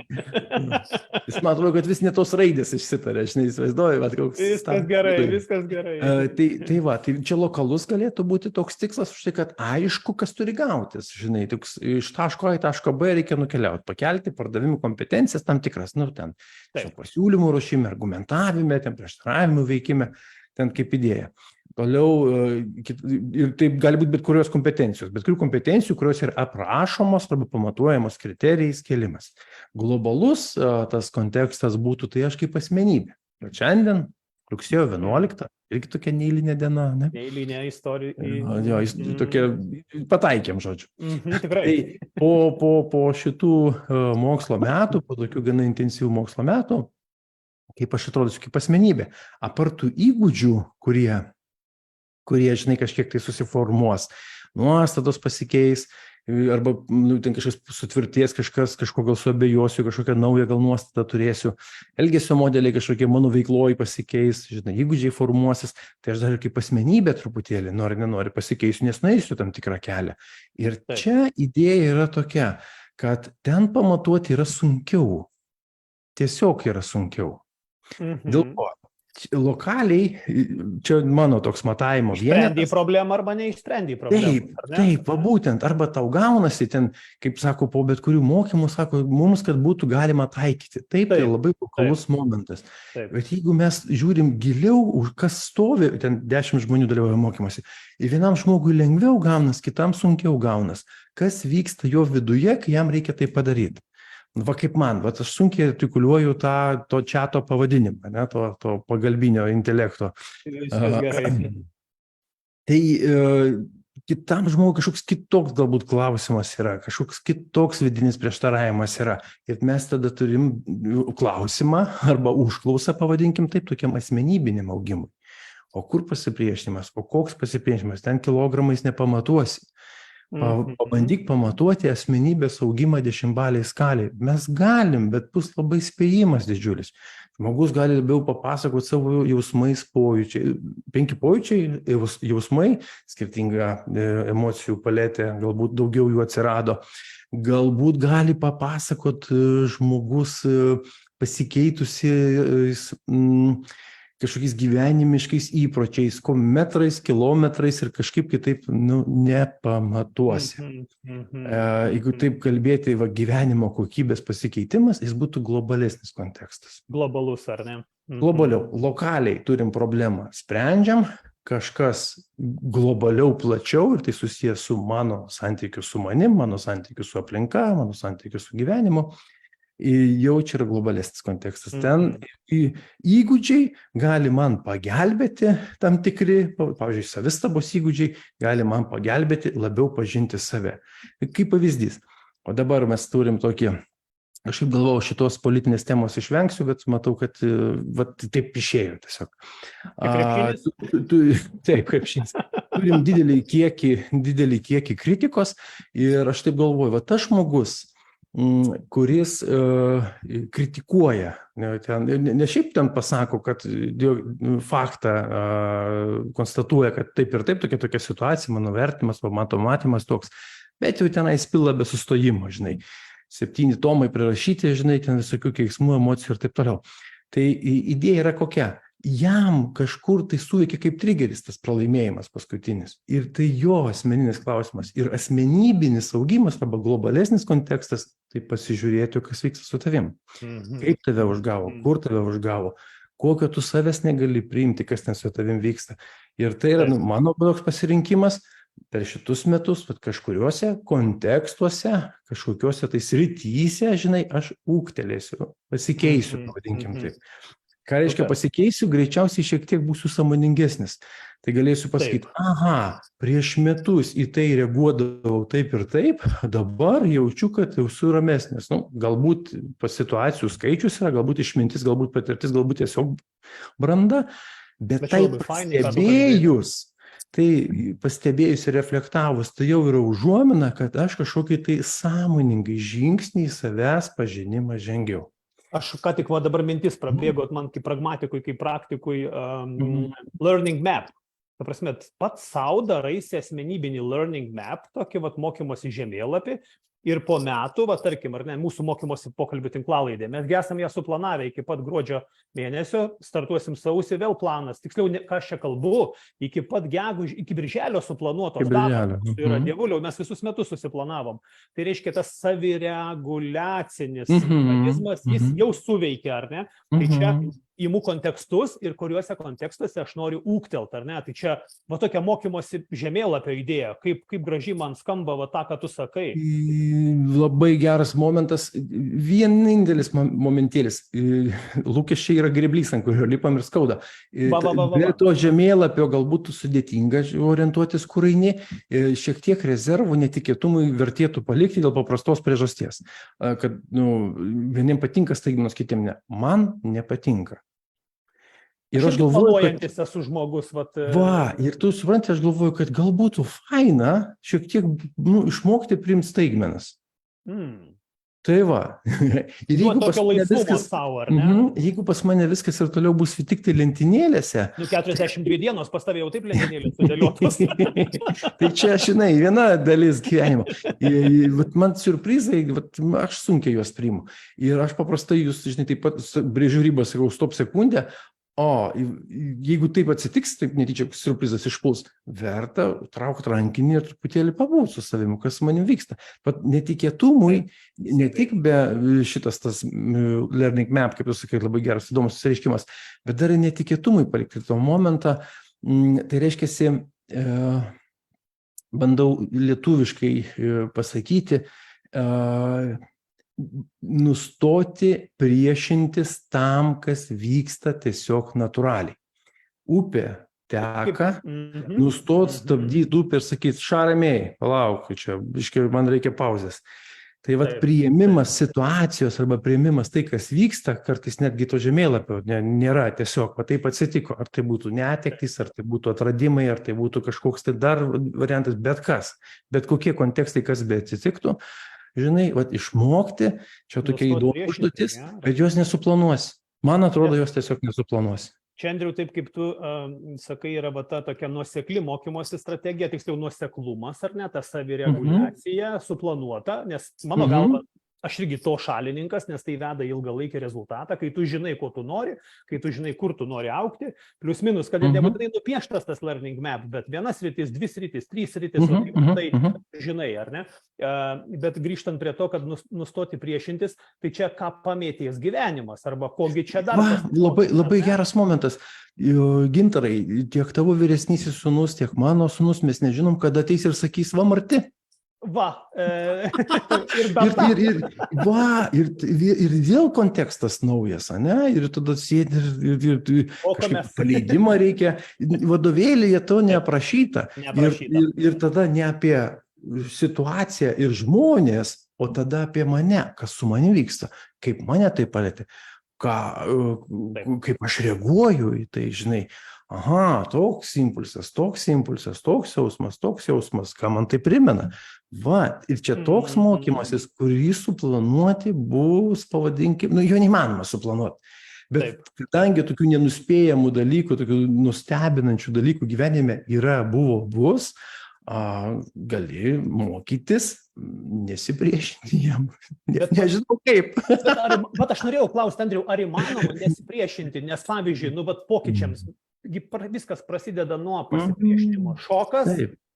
Jis man atrodo, kad vis ne tos raidės išsitarė, žinai, įsivaizduoju. Viskas gerai. Tai čia lokalus galėtų būti toks tikslas, už tai, kad aišku, kas turi gautis, žinai, iš taško A į taško B reikia nukeliauti, pakelti pardavimų kompetencijas tam tikras, ten pasiūlymų ruošime, argumentavime, prieštaravimų veikime, ten kaip idėja. Toliau, ir taip gali būti bet kurios kompetencijos, bet kurių kompetencijų, kurios yra aprašomos arba pamatuojamos kriterijais kėlimas. Globalus tas kontekstas būtų tai aš kaip asmenybė. Šiandien, rugsėjo 11, irgi tokia neeilinė diena, ne? Neeilinė istorija. Jo, tokia, pataikėm, žodžiu. Tikrai. Tai po šitų mokslo metų, po tokių gana intensyvių mokslo metų, kaip aš atrodysiu kaip asmenybė, apart tų įgūdžių, kurie kurie, žinai, kažkiek tai susiformuos. Nuostatos pasikeis, arba ten kažkas sutvirties, kažko gal suabejosiu, kažkokią naują gal nuostatą turėsiu, elgesio modeliai kažkokie mano veikloji pasikeis, žinai, įgūdžiai formuosis, tai aš dar ir kaip asmenybė truputėlį, nenori pasikeisiu, nes nueisiu tam tikrą kelią. Ir čia idėja yra tokia, kad ten pamatuoti yra sunkiau. Tiesiog yra sunkiau. Dėl ko? Lokaliai, čia mano toks matavimo vienetas. Išsprendai problemą arba neišsprendai problemą. Taip, būtent, arba tau gaunasi ten, kaip sako, po bet kurių mokymų, sako, mums, kad būtų galima taikyti. Taip, tai labai lokalus momentas. Bet jeigu mes žiūrim giliau, kas stovi, ten 10 žmonių dalyvauja mokymuose, ir vienam žmogui lengviau gaunas, kitam sunkiau gaunas. Kas vyksta jo viduje, kai jam reikia tai padaryti? Va kaip man, aš sunkiai artikuliuoju to čiato pavadinimą, ne, to pagalbinio intelekto. Tai kitam žmogui kažkoks kitoks galbūt klausimas yra, kažkoks kitoks vidinis prieštaravimas yra. Ir mes tada turim klausimą arba užklausą, pavadinkim taip, tokiam asmenybiniam augimui. O kur pasipriešinimas, o koks pasipriešinimas, ten kilogramais nepamatuosi. Pabandyk pamatuoti asmenybės augimą 10-balėj skalėj. Mes galim, bet bus labai spėjimas didžiulis. Žmogus gali labiau papasakoti savo jausmais, pojūčiai. 5 pojūčiai, jausmai, skirtinga emocijų paletė, galbūt daugiau jų atsirado. Galbūt gali papasakoti žmogus pasikeitusi kažkokiais gyvenimiškais įpročiais, metrais, kilometrais ir kažkaip kitaip nepamatuosi. Jeigu taip kalbėti, gyvenimo kokybės pasikeitimas, jis būtų globalesnis kontekstas. Globalus, ar ne? Globaliau, lokaliai turim problemą, sprendžiam, kažkas globaliau, plačiau, ir tai susijęs su mano santykiu su manim, mano santykiu su aplinka, mano santykiu su gyvenimu. Jau čia yra globalesnis kontekstas. Ten įgūdžiai gali man pagelbėti, tam tikri, pavyzdžiui, savistabos įgūdžiai gali man pagelbėti labiau pažinti save. Kaip pavyzdys. O dabar mes turim tokį, aš kaip galvojau, šitos politinės temos išvengsiu, bet matau, kad taip išėjo tiesiog. Taip, krepšinis. Turim didelį kiekį kritikos ir aš taip galvoju, tas žmogus, kuris kritikuoja, ne šiaip ten pasako, kad faktą konstatuoja, kad taip ir taip, tokia situacija, mano vertimas, matymas toks, bet jau tenais pila be sustojimo, žinai, 7 tomai prirašyti, žinai, ten visokių keiksmų, emocijų ir taip toliau. Tai idėja yra kokia? Jam kažkur tai suveikia kaip trigeris tas pralaimėjimas paskutinis. Ir tai jo asmeninis klausimas. Ir asmenybinis augimas arba globalesnis kontekstas, tai pasižiūrėti, kas vyksta su tavim. Kaip tave užgavo, kur tave užgavo, kokio tu savęs negali priimti, kas ten su tavim vyksta. Ir tai yra mano toks pasirinkimas per šitus metus, kažkuriuose kontekstuose, kažkokiuose tai srityse, žinai, aš ūgtelėsiu, pasikeisiu, pavadinkim taip. Ką reiškia pasikeisiu, greičiausiai šiek tiek būsiu sąmoningesnis. Tai galėsiu pasakyti, prieš metus į tai reaguodavau taip ir taip, dabar jaučiu, kad esu ramesnis. Galbūt situacijų skaičius yra, galbūt išmintis, galbūt patirtis, galbūt tiesiog branda, bet tai pastebėjus ir reflektavus, tai jau yra užuomina, kad aš kažkokį tai sąmoningai žingsnį į savęs pažinimą žengiau. Aš ką tik dabar mintis prabėgo, man kaip pragmatikui, kaip praktikui, learning map. Ta prasme, pats savo daraisi asmenybinį learning map, tokį mokymosi žemėlapį, ir po metų, tarkim, ar ne, mūsų mokymosi pokalbių tinklalaidė, mes esam ją suplanavę iki pat gruodžio mėnesio, startuosim sausį, vėl planas, tiksliau, ką aš čia kalbu, iki pat iki birželio suplanuotos datos, tai yra dievuliau, mes visus metus susiplanavom. Tai reiškia, tas savireguliacinis mechanizmas, jis jau suveikia, ar ne? Tai čia imu kontekstus ir kuriuose kontekstuose aš noriu ūgtelt, ar ne? Tai čia tokia mokymosi žemėlapio idėja, kaip gražiai man skamba tą, ką tu sakai. Labai geras momentas, vienintelis momentėlis, lūkesčiai yra greblys, ant kurio lipam ir skauda. Be to žemėlapio galbūt sudėtinga orientuotis, kur eini, šiek tiek rezervų netikėtumui vertėtų palikti dėl paprastos priežasties, kad vieniem patinka staigmenos, kitiem ne. Man nepatinka. Ir aš galvoju, kad planuojantis esu žmogus, ir tu supranti, aš galvoju, kad gal būtų faina šiek tiek, išmokti priimti staigmenas. Tai va. Ir jeigu tokio laisvumo savo, ar ne? Jeigu pas mane viskas ir toliau bus tik tai lentynėlėse. 42 dienos pas tavę jau taip lentynėlės sudėliotos. Tai čia, žinai, viena dalis gyvenimo. Man siurprizai, aš sunkiai juos priimu. Ir aš paprastai jūs, žinai, taip pat brėžiu ribą, sakau, stop sekundę. O, jeigu taip atsitiks, taip netyčia siurprizas išpuls, verta traukti rankinį ir truputėlį pabūti su savimi, kas manim vyksta. Pat netikėtumui, ne tik be šitas tas learning map, kaip jūs sakai, labai geras, įdomus susireiškimas, bet dar ir netikėtumui palikti to momentą. Tai reiškia, bandau lietuviškai pasakyti, nustoti priešintis tam, kas vyksta tiesiog natūraliai. Upė teka, nustot stabdyti upę ir sakyti, šaramiai, palauk, čia, man reikia pauzės. Tai priėmimas situacijos arba priėmimas tai, kas vyksta, kartais netgi to žemėlapio nėra, tiesiog taip atsitiko. Ar tai būtų netektys, ar tai būtų atradimai, ar tai būtų kažkoks tai dar variantas, bet kas. Bet kokie kontekstai, kas be atsitiktų. Žinai, išmokti, čia tokia įdomi užduotis, bet jos nesuplanuosi. Man atrodo, jos tiesiog nesuplanuosi. Čia, Andriau, taip kaip tu sakai, yra ta tokia nuosekli mokymosi strategija, tiksliau nuoseklumas, ar ne, ta savireguliacija suplanuota, nes mano galva, aš irgi to šalininkas, nes tai veda ilgalaikį rezultatą, kai tu žinai, ko tu nori, kai tu žinai, kur tu nori aukti, plius minus, kad nebūtinai nupieštas tas learning map, bet vienas sritis, 2 sritis, 3 sritis, tai žinai, ar ne? Bet grįžtant prie to, kad nustoti priešintis, tai čia ką pamėtės gyvenimas, arba kogi čia dar. Labai geras momentas. Gintarai, tiek tavo vyresnysis sūnus, tiek mano sūnus, mes nežinom, kada ateis ir sakys, va, Marti. Ir vėl kontekstas naujas, ne? Ir tada sėdi ir kažkaip paleidimą reikia, vadovėlyje to neaprašyta. Ir tada ne apie situaciją ir žmonės, o tada apie mane, kas su manim vyksta, kaip mane tai palietė, kaip aš reaguoju į tai, žinai. Aha, toks impulsas, toks jausmas, ką man tai primena. Va, ir čia toks mokymasis, kurį suplanuoti bus, pavadinkim, jo neįmanoma suplanuoti. Bet kadangi tokių nenuspėjamų dalykų, tokių nustebinančių dalykų gyvenime bus, gali mokytis, nesipriešinti jam. Nežinau kaip. Bet aš norėjau klausti, Andriau, ar įmanoma nesipriešinti, nes pavyzdžiui, pokyčiams viskas prasideda nuo pasipriešinimo. Šokas,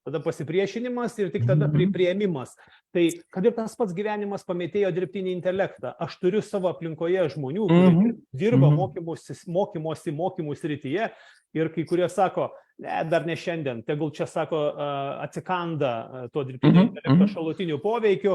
tada pasipriešinimas ir tik tada priėmimas. Tai kad ir tas pats gyvenimas pamėtėjo dirbtinį intelektą. Aš turiu savo aplinkoje žmonių, kurie dirba mokymų srityje ir kai kurie sako, dar ne šiandien, tegul čia sako atsikanda to dirbtinio intelekto šalutinių poveikių,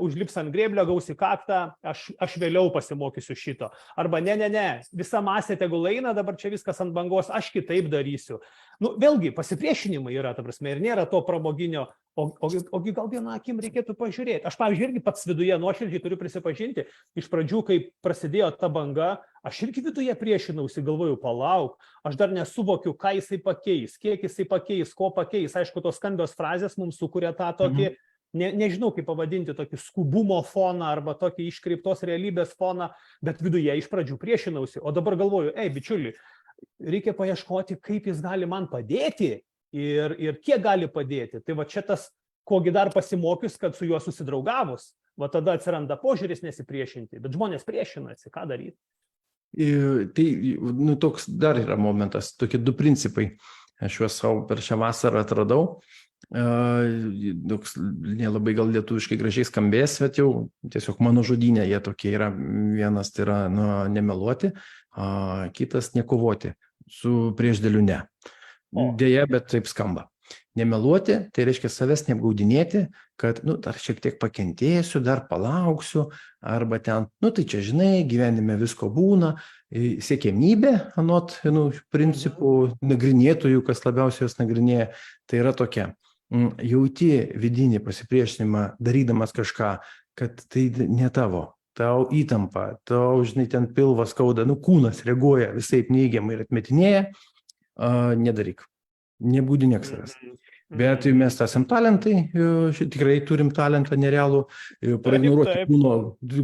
užlips ant grėblio, gaus į kaktą, aš vėliau pasimokysiu šito. Arba ne, visa masė tegul eina, dabar čia viskas ant bangos, aš kitaip darysiu. Vėlgi, pasipriešinimai yra, ta prasme, ir nėra to pramoginio, ogi gal vieną akim reikėtų pažiūrėti. Aš, pavyzdžiui, irgi pats viduje nuoširdžiai turiu prisipažinti, iš pradžių, kai prasidėjo ta banga, aš irgi viduje priešinausi, galvoju, palauk, aš dar nesuvokiu, ką jisai pakeis, kiek jisai pakeis, ko pakeis. Aišku, tos skambios frazės mums sukuria tą tokį, nežinau kaip pavadinti, tokį skubumo foną arba tokį iškreiptos realybės foną, bet viduje iš pradžių priešinausi. O dabar galvoju, bičiuli, reikia paieškoti, kaip jis gali man padėti ir kiek gali padėti. Tai va čia tas, kogi dar pasimokius, kad su juo susidraugavus, va tada atsiranda požiūris nesipriešinti, bet žmonės priešinasi, ką daryti. Tai toks dar yra momentas, tokie 2 principai. Aš juos savo per šią vasarą atradau. Nelabai gal lietuviškai gražiai skambės, bet jau tiesiog mano žodynė jie tokie yra. Vienas tai yra nemeluoti, kitas nekovoti su priešdėliu ne. Deja, bet taip skamba. Nemeluoti, tai reiškia savęs neapgaudinėti, kad, dar šiek tiek pakentėsiu, dar palauksiu, arba ten, tai čia, žinai, gyvenime visko būna, siekiamybė, anot, principų nagrinėtojų, kas labiausiai jos nagrinėja, tai yra tokia. Jauti vidinį pasipriešinimą, darydamas kažką, kad tai ne tavo, tau įtampa, tau, žinai, ten pilvas skauda, kūnas reaguoja visaip neigiamai ir atmetinėja, nedaryk. Nebūdinėk savęs. Bet mes esam talentai, tikrai turim talentą nerealų, praignoruoti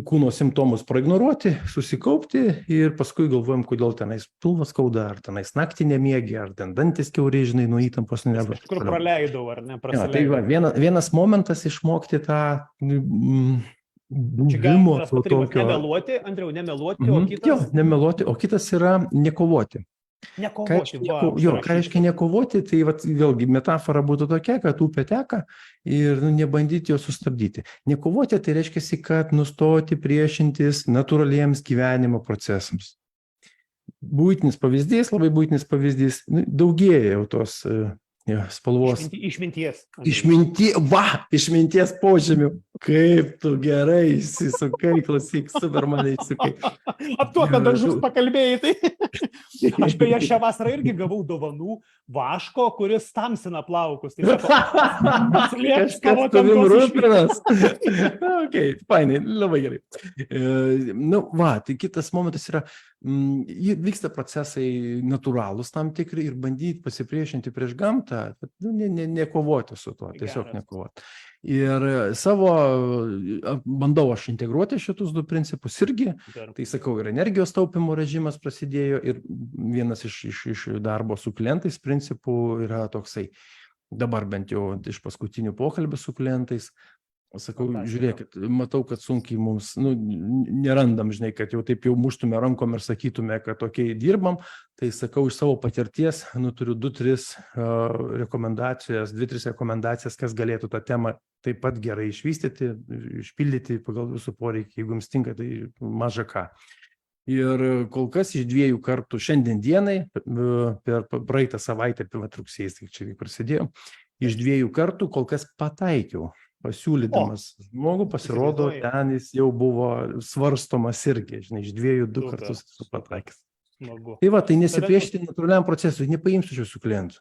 kūno simptomus, praignoruoti, susikaupti ir paskui galvojam, kodėl tenais pilvas skauda, ar tenais naktį nemiegi, ar ten dantis kiauriai, žinai, nuo įtampos nervų. Kažkur praleidau, ar ne? Ja, tai va, vienas momentas išmokti tą buvimo tokio. Nemeluoti, Andriau, nemeluoti, o kitas? Jo, nemeluoti, o kitas yra nekovoti. Nekovoti, ką reiškia nekovoti, tai vat, vėlgi metafora būtų tokia, kad upė teka ir nebandyti jo sustabdyti. Nekovoti tai reiškia, kad nustoti priešintis natūraliems gyvenimo procesams. Būtinis pavyzdys, labai būtinis pavyzdys, daugėja jau tos spalvos. Išminties. Išminties požymių. Kaip tu gerai įsisukai, klausyk, super mane įsukai. Tuo, kad dažus pakalbėjai, tai aš beje šią vasarą irgi gavau dovanų vaško, kuris tamsina plaukus. Tai kažkas tavim rūpinas. Ok, fainai, labai gerai. Tai kitas momentas yra, vyksta procesai natūralūs tam tikri ir bandyti pasipriešinti prieš gamtą, nekovoti su tuo, tiesiog nekovoti. Ir bandau aš integruoti šitus du principus irgi, tai sakau, ir energijos taupimo režimas prasidėjo ir vienas iš darbo su klientais principų yra toksai, dabar bent jau iš paskutinių pokalbių su klientais, sakau, žiūrėkit, matau, kad sunkiai mums, nerandam, žinai, kad jau taip jau muštume rankom ir sakytume, kad tokiai dirbam, tai sakau, iš savo patirties, turiu 2-3 rekomendacijas, kas galėtų tą temą taip pat gerai išvystyti, išpildyti pagal jūsų poreikį, jeigu jums tinka, tai maža ką. Ir kol kas iš 2 kartų šiandien dienai, per praeitą savaitę, rugsėjais, tai čia prasidėjo, iš 2 kartų kol kas pataikiau. Pasiūlydamas žmogų, pasirodo, ten jis jau buvo svarstomas irgi, žinai, iš 2 kartus esu pataikęs. Tai va, tai nesipriešti natūraliam procesui, nepaimsiu šių klientų.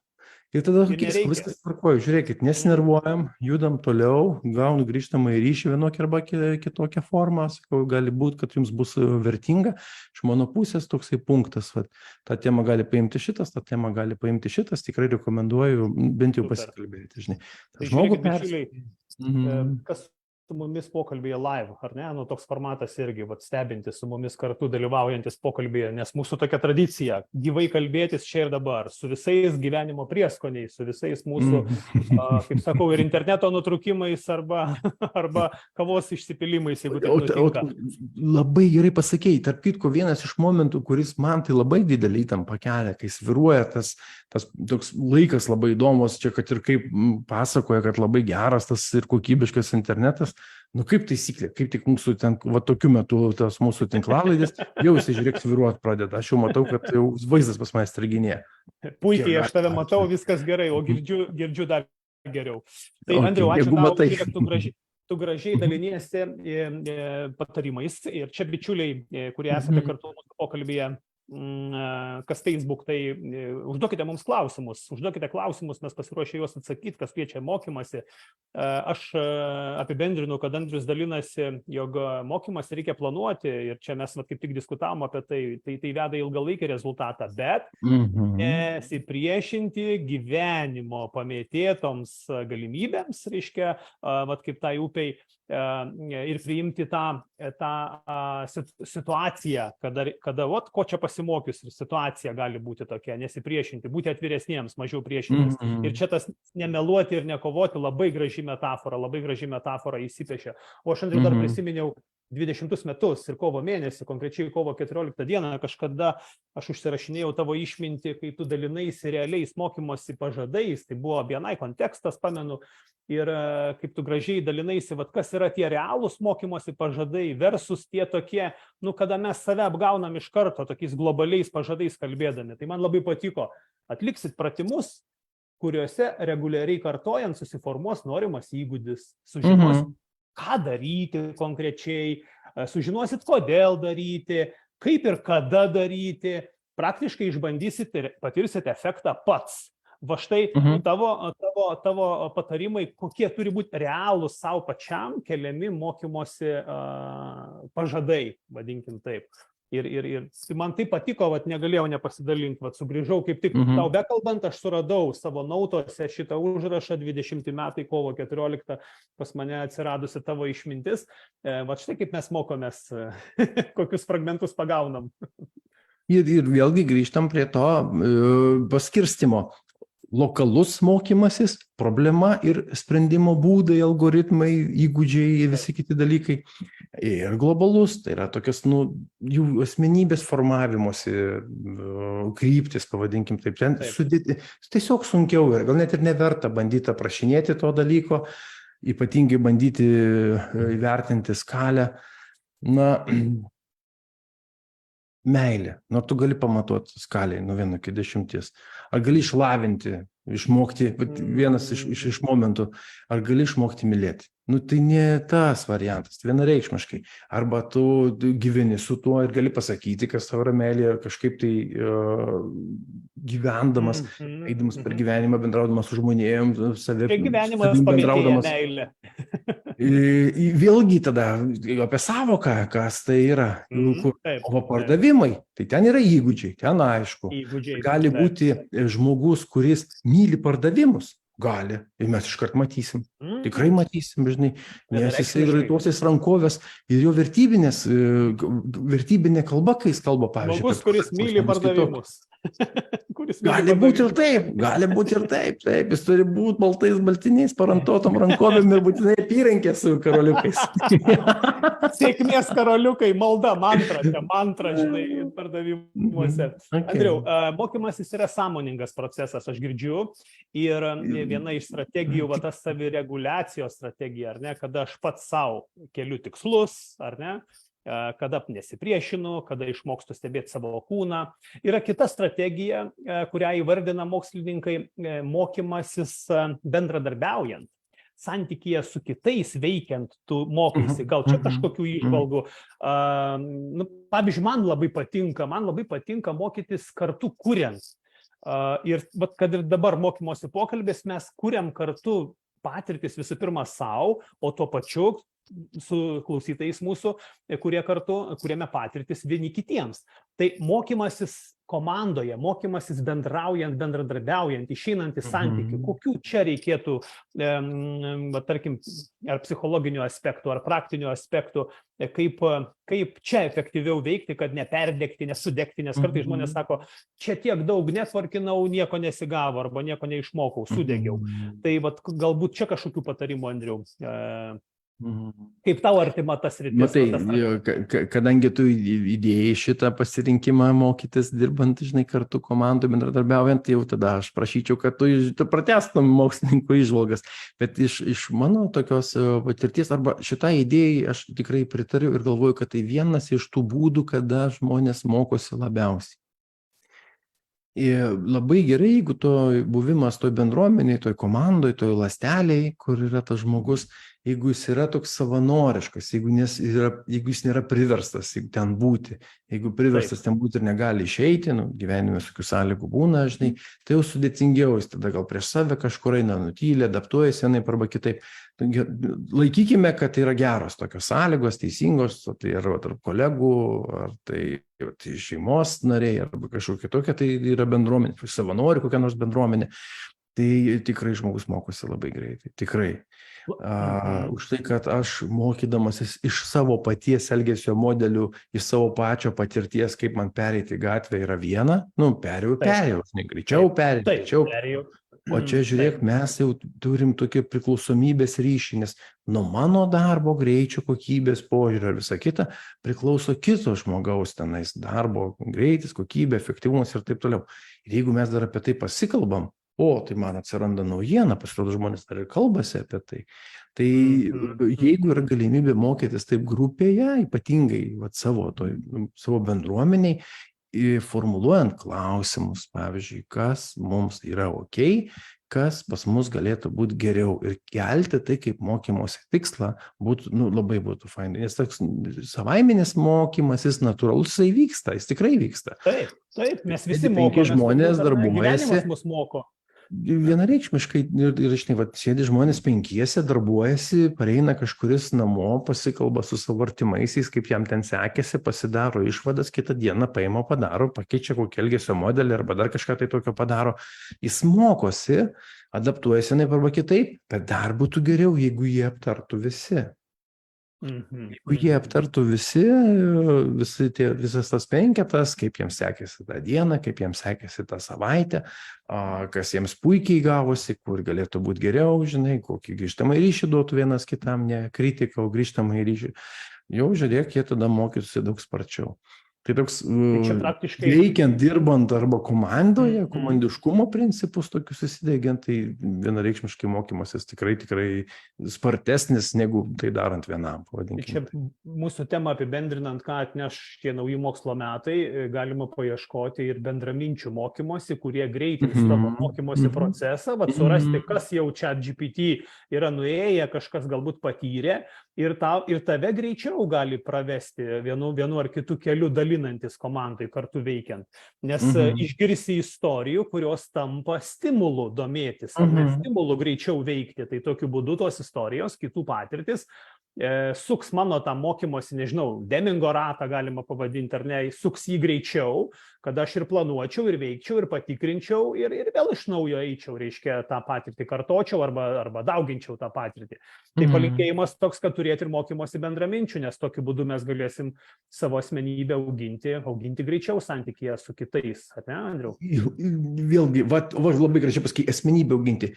Ir tada viskas tvarkoja, žiūrėkit, nesinervuojam, judam toliau, gaunu grįžtamą į ryšį vienokią arba kitokią formą, sakau, gali būti, kad jums bus vertinga. Iš mano pusės toksai punktas, va, tą temą gali paimti šitas, tą temą gali paimti šitas, tikrai rekomenduoju bent jau pasikalbėti, žinai. Žmogų kas su mumis pokalbėje live, ar ne? Toks formatas irgi, stebintis su mumis kartu dalyvaujantis pokalbėje, nes mūsų tokia tradicija, gyvai kalbėtis čia ir dabar, su visais gyvenimo prieskoniais, su visais mūsų, kaip sakau, ir interneto nutrūkimais arba kavos išsipilimais, jeigu tai nutinka. Labai gerai pasakei, tarp kitko, vienas iš momentų, kuris man tai labai didelį įtampą kelia, kai sviruoja tas toks laikas labai įdomus, čia kad ir kaip pasakoja, kad labai geras tas ir kokybiškas internetas, kaip taisyklė, kaip tik mūsų ten, tokiu metu tas mūsų tinklalaidės, jau jisai žiūrėk sviruot pradeda, aš jau matau, kad jau vaizdas pas mane striginėja. Puikiai, aš tave matau, viskas gerai, o girdžiu dar geriau. Tai Andriau, ačiū tau, tu gražiai daliniesi patarimais ir čia bičiuliai, kurie esate kartu mūsų pokalbėje, kas Facebook, tai užduokite mums klausimus, mes pasiruošę juos atsakyti, kas kviečia mokymasi. Aš apibendrinu, kad Andrius dalinasi, jog mokymasi reikia planuoti ir čia mes kaip tik diskutavom apie tai veda ilgalaikį rezultatą, bet nesipriešinti gyvenimo pamėtėtoms galimybėms, reiškia, kaip tai upei, ir priimti tą situaciją, kada ko čia pasimokius ir situacija gali būti tokia, nesipriešinti, būti atviresniems, mažiau priešintis. Ir čia tas nemeluoti ir nekovoti labai graži metafora įsipešia. O aš, Andriu, dar prisiminiau 20 metus ir kovo mėnesį, konkrečiai kovo 14 dieną, kažkada aš užsirašinėjau tavo išmintį, kai tu dalinaisi realiais mokymosi pažadais, tai buvo BNI kontekstas, pamenu, ir kaip tu gražiai dalinaisi, kas yra tie realūs mokymosi pažadai versus tie tokie, kada mes save apgaunam iš karto, tokiais globaliais pažadais kalbėdami. Tai man labai patiko, atliksit pratimus, kuriuose reguliariai kartojant susiformuos norimas įgūdis, sužinosit, ką daryti konkrečiai, sužinosit, kodėl daryti, kaip ir kada daryti, praktiškai išbandysit ir patirsite efektą pats. Va štai tavo patarimai, kokie turi būti realūs savo pačiam keliami mokymosi pažadai, vadinkim taip. Ir man tai patiko, vat negalėjau nepasidalinti, vat sugrįžau, kaip tik tau bekalbant, aš suradau savo nautose šitą užrašą, 20 metai, kovo 14, pas mane atsiradusi tavo išmintis. Vat štai kaip mes mokomės, kokius fragmentus pagaunam. Ir vėlgi grįžtam prie to paskirstimo. Lokalus mokymasis, problema ir sprendimo būdai, algoritmai, įgūdžiai ir visi kiti dalykai. Ir globalus, tai yra tokios, jų asmenybės formavimosi kryptis, pavadinkim taip. Ten tiesiog sunkiau ir gal net ir neverta bandyti aprašinėti to dalyko, ypatingai bandyti įvertinti skalę. Meilė. Tu gali pamatuoti skaliai nuo 1 iki 10. Ar gali išlavinti, išmokti, vienas iš momentų, ar gali išmokti mylėti. Tai ne tas variantas, vienareikšmiškai. Arba tu gyveni su tuo ir gali pasakyti, kas tau yra meilė, ar kažkaip tai gyvendamas, eidamas per gyvenimą, bendraudamas su žmonėm, savim bendraudamas. Vėlgi tada apie savoką, kas tai yra. O pardavimai, tai ten yra įgūdžiai, ten aišku. Gali būti žmogus, kuris myli pardavimus. Gali. Ir mes iškart matysim. Tikrai matysim, žinai, nes jisai raituosis rankovės ir jo vertybinė kalba, kai jis kalba, pavyzdžiui. Žmogus, kuris myli pardavimus. Gali būti ir taip. Jis turi būti baltais baltiniais, parantotom rankovėm ir būtinai apyrankė su karoliukais. Sėkmės karoliukai, malda, mantra, žinai, pardavimuose. Andriau, mokymasis yra sąmoningas procesas, aš girdžiu, ir viena iš strategijų, tas savireguliacijos strategija, ar ne, kada aš pats savo keliu tikslus, ar ne, kada nesipriešinu, kada išmokstu stebėti savo kūną. Yra kita strategija, kurią įvardina mokslininkai, mokymasis bendradarbiaujant, santykyje su kitais veikiant, tu mokaisi. Gal čia kažkokių įžvalgų. Pavyzdžiui, man labai patinka mokytis kartu kuriant. Ir kad ir dabar mokymosi pokalbės mes kuriam kartu patirtis visų pirma savo, o tuo pačiu su klausytais mūsų, kurie kartu kuriame patirtis vieni kitiems. Tai mokymasis komandoje, mokymasis bendraujant, bendradarbiaujant, išeinant į santykių, kokių čia reikėtų, tarkim, ar psichologinių aspektų, ar praktinių aspektų, kaip čia efektyviau veikti, kad neperdegti, nesudegti, nes kartais žmonės sako, čia tiek daug netvarkinau, nieko nesigavo, arba nieko neišmokau, sudegiau. Tai galbūt čia kažkokių patarimų, Andriau. Kaip tau artima tas rytis? Matai, kadangi tu įdėjai šitą pasirinkimą mokytis, dirbant, žinai, kartu komandų bendradarbiaujant, tai jau tada aš prašyčiau, kad tu pratęstum mokslininkų įžvalgas. Bet iš mano tokios patirties, arba šitai idėjai aš tikrai pritariu ir galvoju, kad tai vienas iš tų būdų, kada žmonės mokosi labiausiai. Ir labai gerai, jeigu to buvimas toj bendruomeniai, toj komandoj, toj ląsteliai, kur yra tas žmogus, jeigu jis yra toks savanoriškas, jeigu jis nėra priverstas ten būti, jeigu priverstas ten būti ir negali išeiti, gyvenime tokių sąlygų būna, žinai, tai jau sudėtingiau, jis tada gal prieš save kažkur eina, nutylė, adaptuojasi vienaip arba kitaip. Laikykime, kad tai yra geros tokios sąlygos, teisingos, tai yra tarp kolegų, ar tai šeimos nariai, arba kažkokia tokia, tai yra bendruomenė, savanori kokia nors bendruomenė. Tai tikrai žmogus mokosi labai greitai, tikrai. Už tai, kad aš mokydamasis iš savo paties elgesio modelių, iš savo pačio patirties, kaip man pereiti gatvę yra viena, perėjau, greičiau perėjau. O čia žiūrėk, mes jau turim tokį priklausomybės ryšį, nes nuo mano darbo greičio, kokybės, požiūrio ir visa kita priklauso kito žmogaus tenais darbo greitis, kokybė, efektyvumas ir taip toliau. Ir jeigu mes dar apie tai pasikalbam, tai man atsiranda naujiena, pasirodo žmonės dar ir kalbasi apie tai. Tai jeigu yra galimybė mokytis taip grupėje, ypatingai savo bendruomeniai, formuluojant klausimus, pavyzdžiui, kas mums yra okei, kas pas mus galėtų būti geriau ir kelti tai kaip mokymosi tikslą, labai būtų fainai. Nes toks savaiminis mokymas, jis natūralus, jis tikrai vyksta. Taip, mes visi mokomės. Žmonės darbuojasi. Gyvenimas mus moko. vienareikšmiškai, ir žinai, va, sėdi žmonės 5, darbuojasi, pareina kažkuris namo, pasikalba su savo artimaisiais, kaip jam ten sekėsi, pasidaro išvadas, kitą dieną paima, padaro, pakeičia kokį elgesio modelį arba dar kažką tai tokio padaro. Jis mokosi, adaptuojasi taip arba kitaip, bet dar būtų geriau, jeigu jie aptartų visi. Jeigu jie aptartų visas tas 5, kaip jiems sekėsi tą dieną, kaip jiems sekėsi tą savaitę, kas jiems puikiai gavosi, kur galėtų būti geriau, žinai, kokį grįžtamą ryšį duotų vienas kitam, ne kritiką, o grįžtamą ryšį, jau žiūrėk, jie tada mokytųsi daug sparčiau. Tai toks praktiškai veikiant, dirbant arba komandoje, komandiškumo principus tokius įsidėgiant, tai vienareikšmiškai mokymasis tikrai spartesnis negu tai darant vienam, pavadinkime. Čia mūsų temą apibendrinant, ką atneš tie nauji mokslo metai, galima paieškoti ir bendraminčių mokymosi, kurie greitins tavo mokymosi procesą, surasti, kas jau ChatGPT yra nuėję, kažkas galbūt patyrė ir tave greičiau gali pravesti vienu ar kitu keliu dalinantis komandai kartu veikiant. Nes išgirsi istorijų, kurios tampa stimulu domėtis, ar ne stimulu greičiau veikti. Tai tokiu būdu tos istorijos, kitų patirtis, suks mano tą mokymosi, nežinau, Demingo ratą galima pavadinti, ar ne, suks jį greičiau, kad aš ir planuočiau, ir veikčiau, ir patikrinčiau, ir vėl iš naujo eičiau, reiškia, tą patirtį kartočiau arba dauginčiau tą patirtį. Tai palinkėjimas toks, kad turėti ir mokymosi bendraminčių, nes tokiu būdu mes galėsim savo asmenybę auginti greičiau santykyje su kitais. Ar ne, Andriau? Vėlgi, labai gražiai pasakai, asmenybę auginti.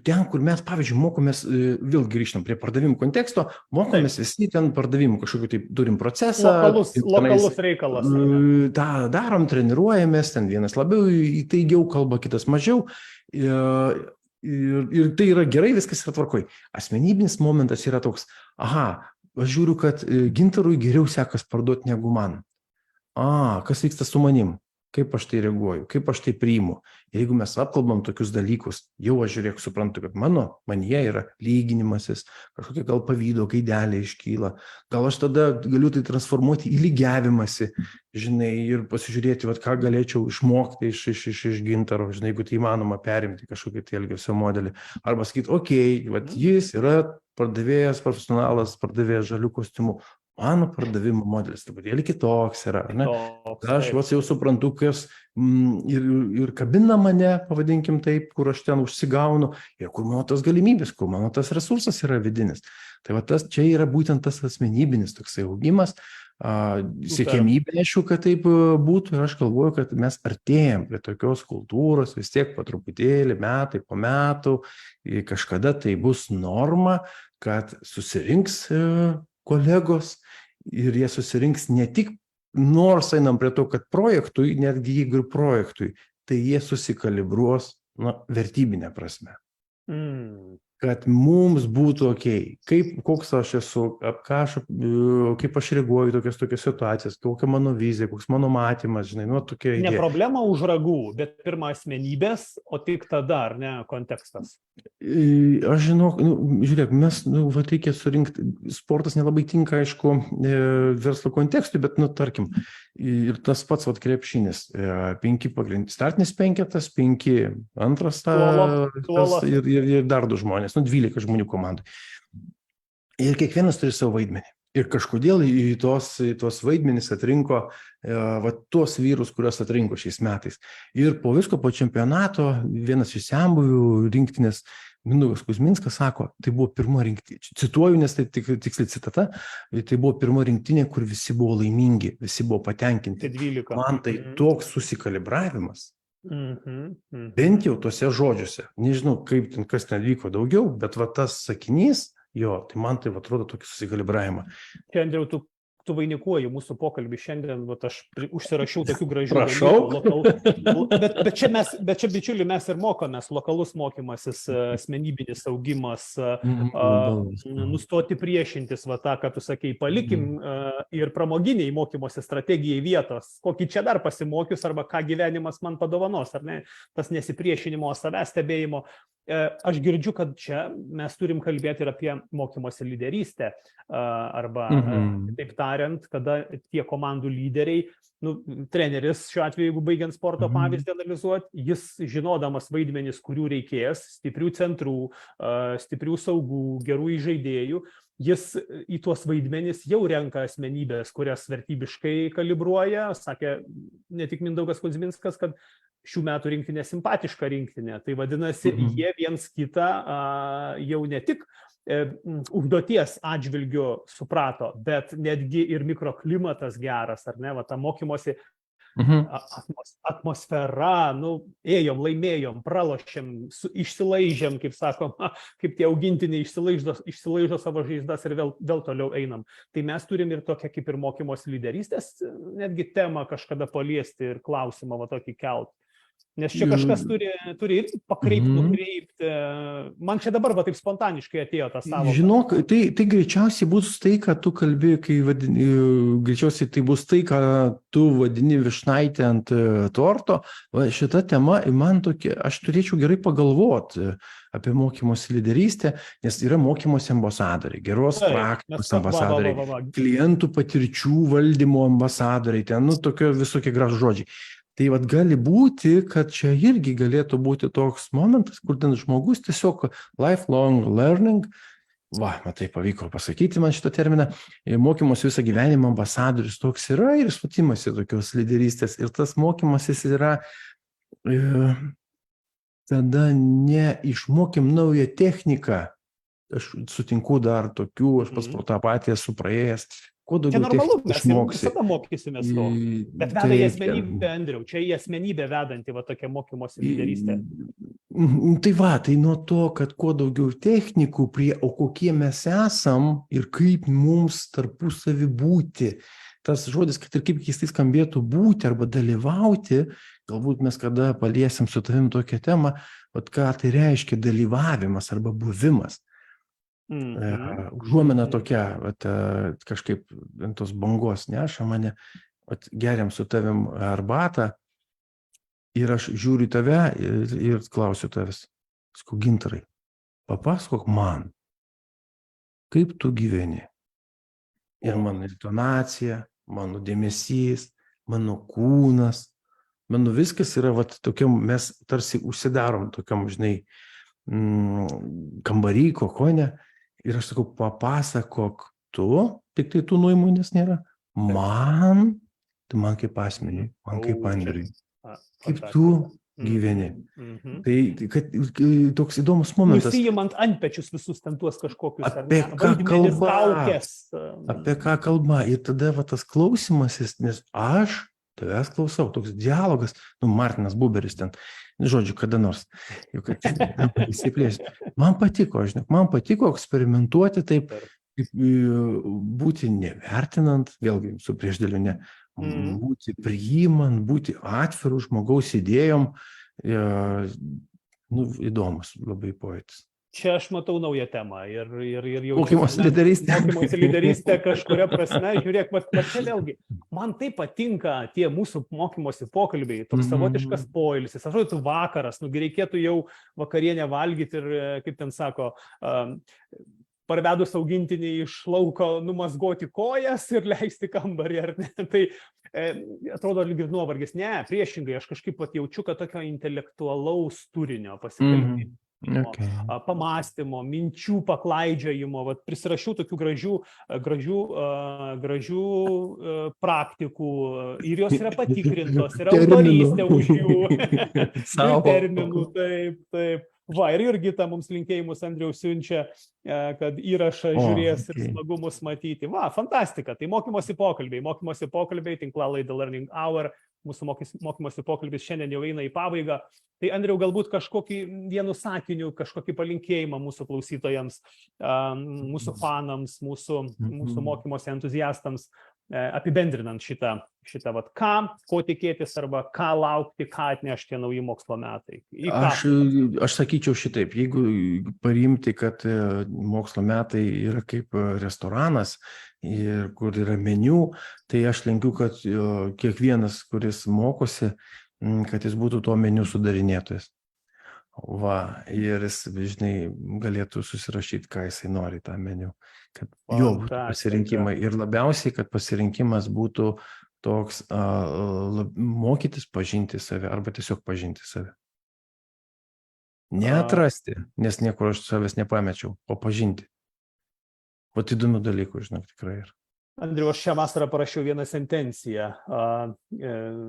Ten, kur mes, pavyzdžiui, mokomės, vėlgi grįžtam prie pardavimų konteksto, mokomės visi ten pardavimų, kažkokiu tai turim procesą. Lokalus reikalas. tą darom, treniruojamės, ten vienas labiau įtaigiau kalba, kitas mažiau. Ir tai yra gerai, viskas yra tvarkoj. Asmenybinis momentas yra toks, aš žiūriu, kad Gintarui geriau sekas parduoti negu man. Kas vyksta su manim? Kaip aš tai reaguoju, kaip aš tai priimu. Ir jeigu mes apkalbam tokius dalykus, jau aš žiūrėk, suprantu, kad manyje yra lyginimasis, kažkokia gal pavydo gaidelė iškyla. Gal aš tada galiu tai transformuoti į lygiavimąsi, žinai, ir pasižiūrėti, ką galėčiau išmokti iš Gintaro, žinai, jeigu tai įmanoma perimti kažkokį tai elgesio modelį. Arba sakyti, jis yra pardavėjas, profesionalas, pardavėjas žalių kostiumų. Mano pardavimo modelis truputėlį kitoks yra, ne? Aš jau suprantu, kas ir kabina mane, pavadinkim taip, kur aš ten užsigaunu ir kur mano tas galimybės, kur mano tas resursas yra vidinis. Tai čia yra būtent tas asmenybinis toksai augimas, siekiamybė, aišku, kad taip būtų, ir aš galvoju, kad mes artėjam prie tokios kultūros, vis tiek po truputėlį, metai po metų, kažkada tai bus norma, kad susirinks kolegos ir jie susirinks ne tik, nors einam prie to, kad projektui, netgi jeigu ir projektui, tai jie susikalibruos vertybinę prasme. Kad mums būtų koks aš esu, kaip aš reaguoju tokias situacijas, kokia mano vizija, koks mano matymas, žinai, tokia idėja. Ne problema už ragų, bet pirma asmenybės, o tik tada, ar ne, kontekstas? Aš žinau, žiūrėk, mes, reikia surinkti, sportas nelabai tinka, aišku, verslo kontekstui, bet, tarkim, ir tas pats, krepšinis, 5 pagrindinis, startinis 5, 5 antras, ir dar 2 žmonės, 12 žmonių komandai. Ir kiekvienas turi savo vaidmenį. Ir kažkodėl į tos vaidmenis atrinko tuos vyrus, kuriuos atrinko šiais metais. Ir po visko, po čempionato, vienas iš senbuvių rinktinės, Mindaugas Kuzminskas, sako, tai buvo pirma rinktinė. Cituoju, nes tai tiksliai citata, tai buvo pirma rinktinė, kur visi buvo laimingi, visi buvo patenkinti. Man tai toks susikalibravimas. Bent jau tuose žodžiuose. Nežinau, kas ten vyko daugiau, bet tas sakinys, tai man tai atrodo tokį susikalibravimą. Čia, Andriau, tu vainikuoji mūsų pokalbį šiandien, aš užsirašiau tokių gražių dalykų. Bet čia, bičiuli, mes ir mokomės, lokalus mokymasis, asmenybinis augimas, nustoti priešintis, tą, ką tu sakei, palikim ir pramoginiai mokymosi strategijai vietos, kokį čia dar pasimokius, arba ką gyvenimas man padovanos, ar ne, tas nesipriešinimo, savęs stebėjimo. Aš girdžiu, kad čia mes turim kalbėti ir apie mokymosi lyderystę, arba, taip tariant, tariant, kada tie komandų lyderiai, treneris šiuo atveju, jeigu baigiant sporto pavyzdį analizuoti, jis žinodamas vaidmenis, kurių reikės, stiprių centrų, stiprių saugų, gerų įžaidėjų, jis į tuos vaidmenis jau renka asmenybės, kurias vertybiškai kalibruoja. Sakė ne tik Mindaugas Kuzminskas, kad šių metų rinktinė simpatiška rinktinė. Tai vadinasi, jie viens kitą jau ne tik užduoties atžvilgiu suprato, bet netgi ir mikroklimatas geras, ar ne, va ta mokymosi atmosfera, ėjom, laimėjom, pralošėm, išsilaižėm, kaip sakoma, kaip tie augintiniai išsilaižo savo žaizdas ir vėl toliau einam. Tai mes turim ir tokią kaip ir mokymosi lyderystės, netgi temą kažkada paliesti ir klausimą va tokį kelt. Nes čia kažkas turi ir pakreipti, nukreipti. Man čia dabar va taip spontaniškai atėjo ta savoka. Žinok, tai greičiausiai bus tai, ką tu kalbi, greičiausiai tai bus tai, ką tu vadini vyšnaitė ant torto. Šita tema, man tokia, aš turėčiau gerai pagalvoti apie mokymosi lyderystę, nes yra mokymosi ambasadoriai, geros praktikos ambasadoriai, klientų patirčių valdymo ambasadoriai, ten, tokio visokie gražų žodžiai. Tai vat gali būti, kad čia irgi galėtų būti toks momentas, kur ten žmogus tiesiog lifelong learning, matai, pavyko pasakyti man šitą terminą, mokymosi visą gyvenimą ambasadorius toks yra ir jis imasi tokios lyderystės. Ir tas mokymasis yra, tada ne išmokim naują techniką, aš sutinku dar tokių, aš pats pro tą patį esu praėjęs. Kuo daugiau technikų išmoksi. Visada mokysimės to. Bet veda į asmenybę, Andriau, čia į asmenybę vedanti va tokia mokymosi lyderystė. Tai nuo to, kad kuo daugiau technikų o kokie mes esam ir kaip mums tarpusavy būti. Tas žodis, kad ir kaip keistai skambėtų būti arba dalyvauti, galbūt mes kada paliesim su tavim tokią temą, ką tai reiškia dalyvavimas arba buvimas. Užuomina tokia, kažkaip ant tos bangos neša mane, geriam su tavim arbatą ir aš žiūriu tave ir klausiu tavęs, sakau, Gintarai, papasakok man, kaip tu gyveni. Ir mano intonacija, mano dėmesys, mano kūnas, mano viskas yra tokiam, mes tarsi užsidarom tokiam, žinai, kambarį, kokonę. Ir aš sakau, papasakok tu, tik tai tų nuimonės nėra, man kaip asmeniui, man kaip Andriui, kaip tu gyveni. Tai kad toks įdomus momentas. Nusijimant antpečius visus ten tuos kažkokius. Apie ką kalba. Ir tada tas klausimasis, nes aš tavęs klausau, toks dialogas, Martinas Buberis ten, žodžiu, kada nors. Man patiko eksperimentuoti taip, būti nevertinant, vėlgi su priešdėliu ne, būti priimant, būti atvirų žmogaus idėjom, įdomus labai poetis. Čia aš matau naują temą ir jau... Mokymosi lyderystė kažkuria prasme, žiūrėk, čia vėlgi, man tai patinka tie mūsų mokymosi pokalbiai, toks savotiškas poilsis, atrodytų vakaras, reikėtų jau vakarienę valgyti ir, kaip ten sako, parvedus augintinį iš lauko numazgoti kojas ir leisti kambarį, ar ne? Tai atrodo lyg ir nuovargis. Ne, priešingai, aš kažkaip jaučiu, kad tokio intelektualaus turinio pasikalbėjimo. Okay. Pamąstymo, minčių paklaidžiojimo, prisirašiau tokių gražių praktikų ir jos yra patikrintos, yra autorystė už jų terminų, taip. Ir Jurgita mums linkėjimus Andriau siunčia, kad įrašą žiūrės ir smagu mus matyti. Fantastika, tai mokymosi pokalbiai, tinklalaidė Learning Hour, mūsų mokymosi pokalbis šiandien jau eina į pabaigą. Tai Andriau, galbūt kažkokį vienu sakiniu, kažkokį palinkėjimą mūsų klausytojams, mūsų fanams, mūsų mokymosi entuziastams, apibendrinant šitą ko tikėtis arba ką laukti, ką atneš tie nauji mokslo metai. Aš sakyčiau šitaip, jeigu paimti, kad mokslo metai yra kaip restoranas ir kur yra meniu, tai aš linkiu, kad kiekvienas, kuris mokosi, kad jis būtų to meniu sudarinėtojas. Va, ir jis, žinai, galėtų susirašyti, ką jisai nori tą meniu, kad jo būtų pasirinkimai ir labiausiai, kad pasirinkimas būtų toks mokytis pažinti save arba tiesiog pažinti save. Neatrasti, nes niekur aš savęs nepamečiau, o pažinti. Vat įdomių dalykų, žinok, tikrai yra. Andriu, aš šią vasarą parašiau vieną sentenciją.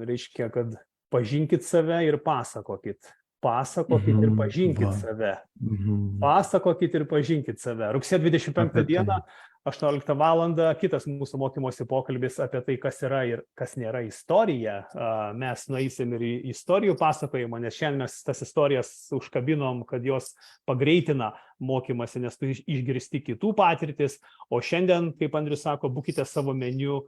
Reiškia, kad pažinkit save ir pasakokit. Pasakokit ir pažinkit save. Pasakokit ir pažinkit save. Rugsėjo 25 dieną, 18 valandą, kitas mūsų mokymosi pokalbis apie tai, kas yra ir kas nėra istorija. Mes nueisim ir į istorijų pasakojimą, nes šiandien mes tas istorijas užkabinom, kad jos pagreitina mokymasi, nes tu išgirsti kitų patirtis. O šiandien, kaip Andrius sako, būkite savo meniu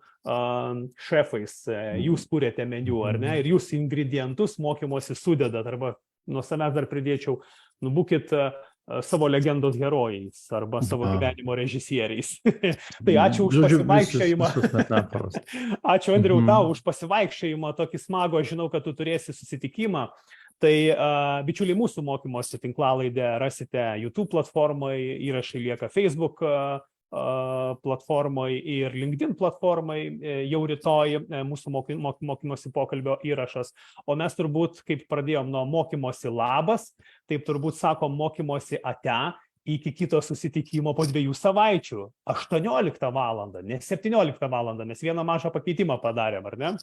šefais. Jūs kūrėte meniu, ar ne? Ir jūs ingredientus mokymosi sudedat, arba nuo savęs dar pridėčiau, būkit savo legendos herojais arba savo gyvenimo režisieriais. Tai ačiū už pasivaikščiojimą. Ačiū, Andriau, tau už pasivaikščiojimą, tokį smagų, aš žinau, kad tu turėsi susitikimą. Tai bičiuliai, mūsų mokymosi tinklalaidę rasite YouTube platformai, įrašai lieka Facebook platformai ir LinkedIn platformai jau rytoj mūsų mokymosi pokalbio įrašas. O mes turbūt, kaip pradėjom nuo mokymosi labas, taip turbūt sakom mokymosi ate iki kito susitikimo po 2 savaičių, 18 valandą, ne 17 valandą, mes vieną mažą pakeitimą padarėm, ar ne?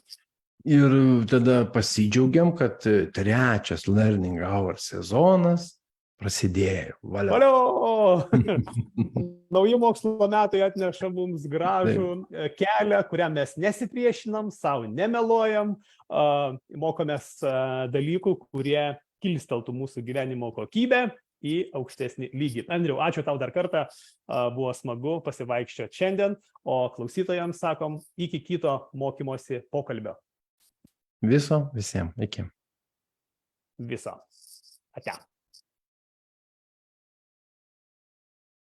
Ir tada pasidžiaugiam, kad 3 Learning Hour sezonas prasidėjo. Valio! Nauji mokslo metai atneša mums gražų kelią, kuriam mes nesipriešinam, savo nemeluojam, mokomės dalykų, kurie kilsteltų mūsų gyvenimo kokybę į aukštesnį lygį. Andriau, ačiū tau dar kartą, buvo smagu pasivaikščioti šiandien, o klausytojams sakom iki kito mokymosi pokalbio. Viso, visiems, iki. Viso. Ate.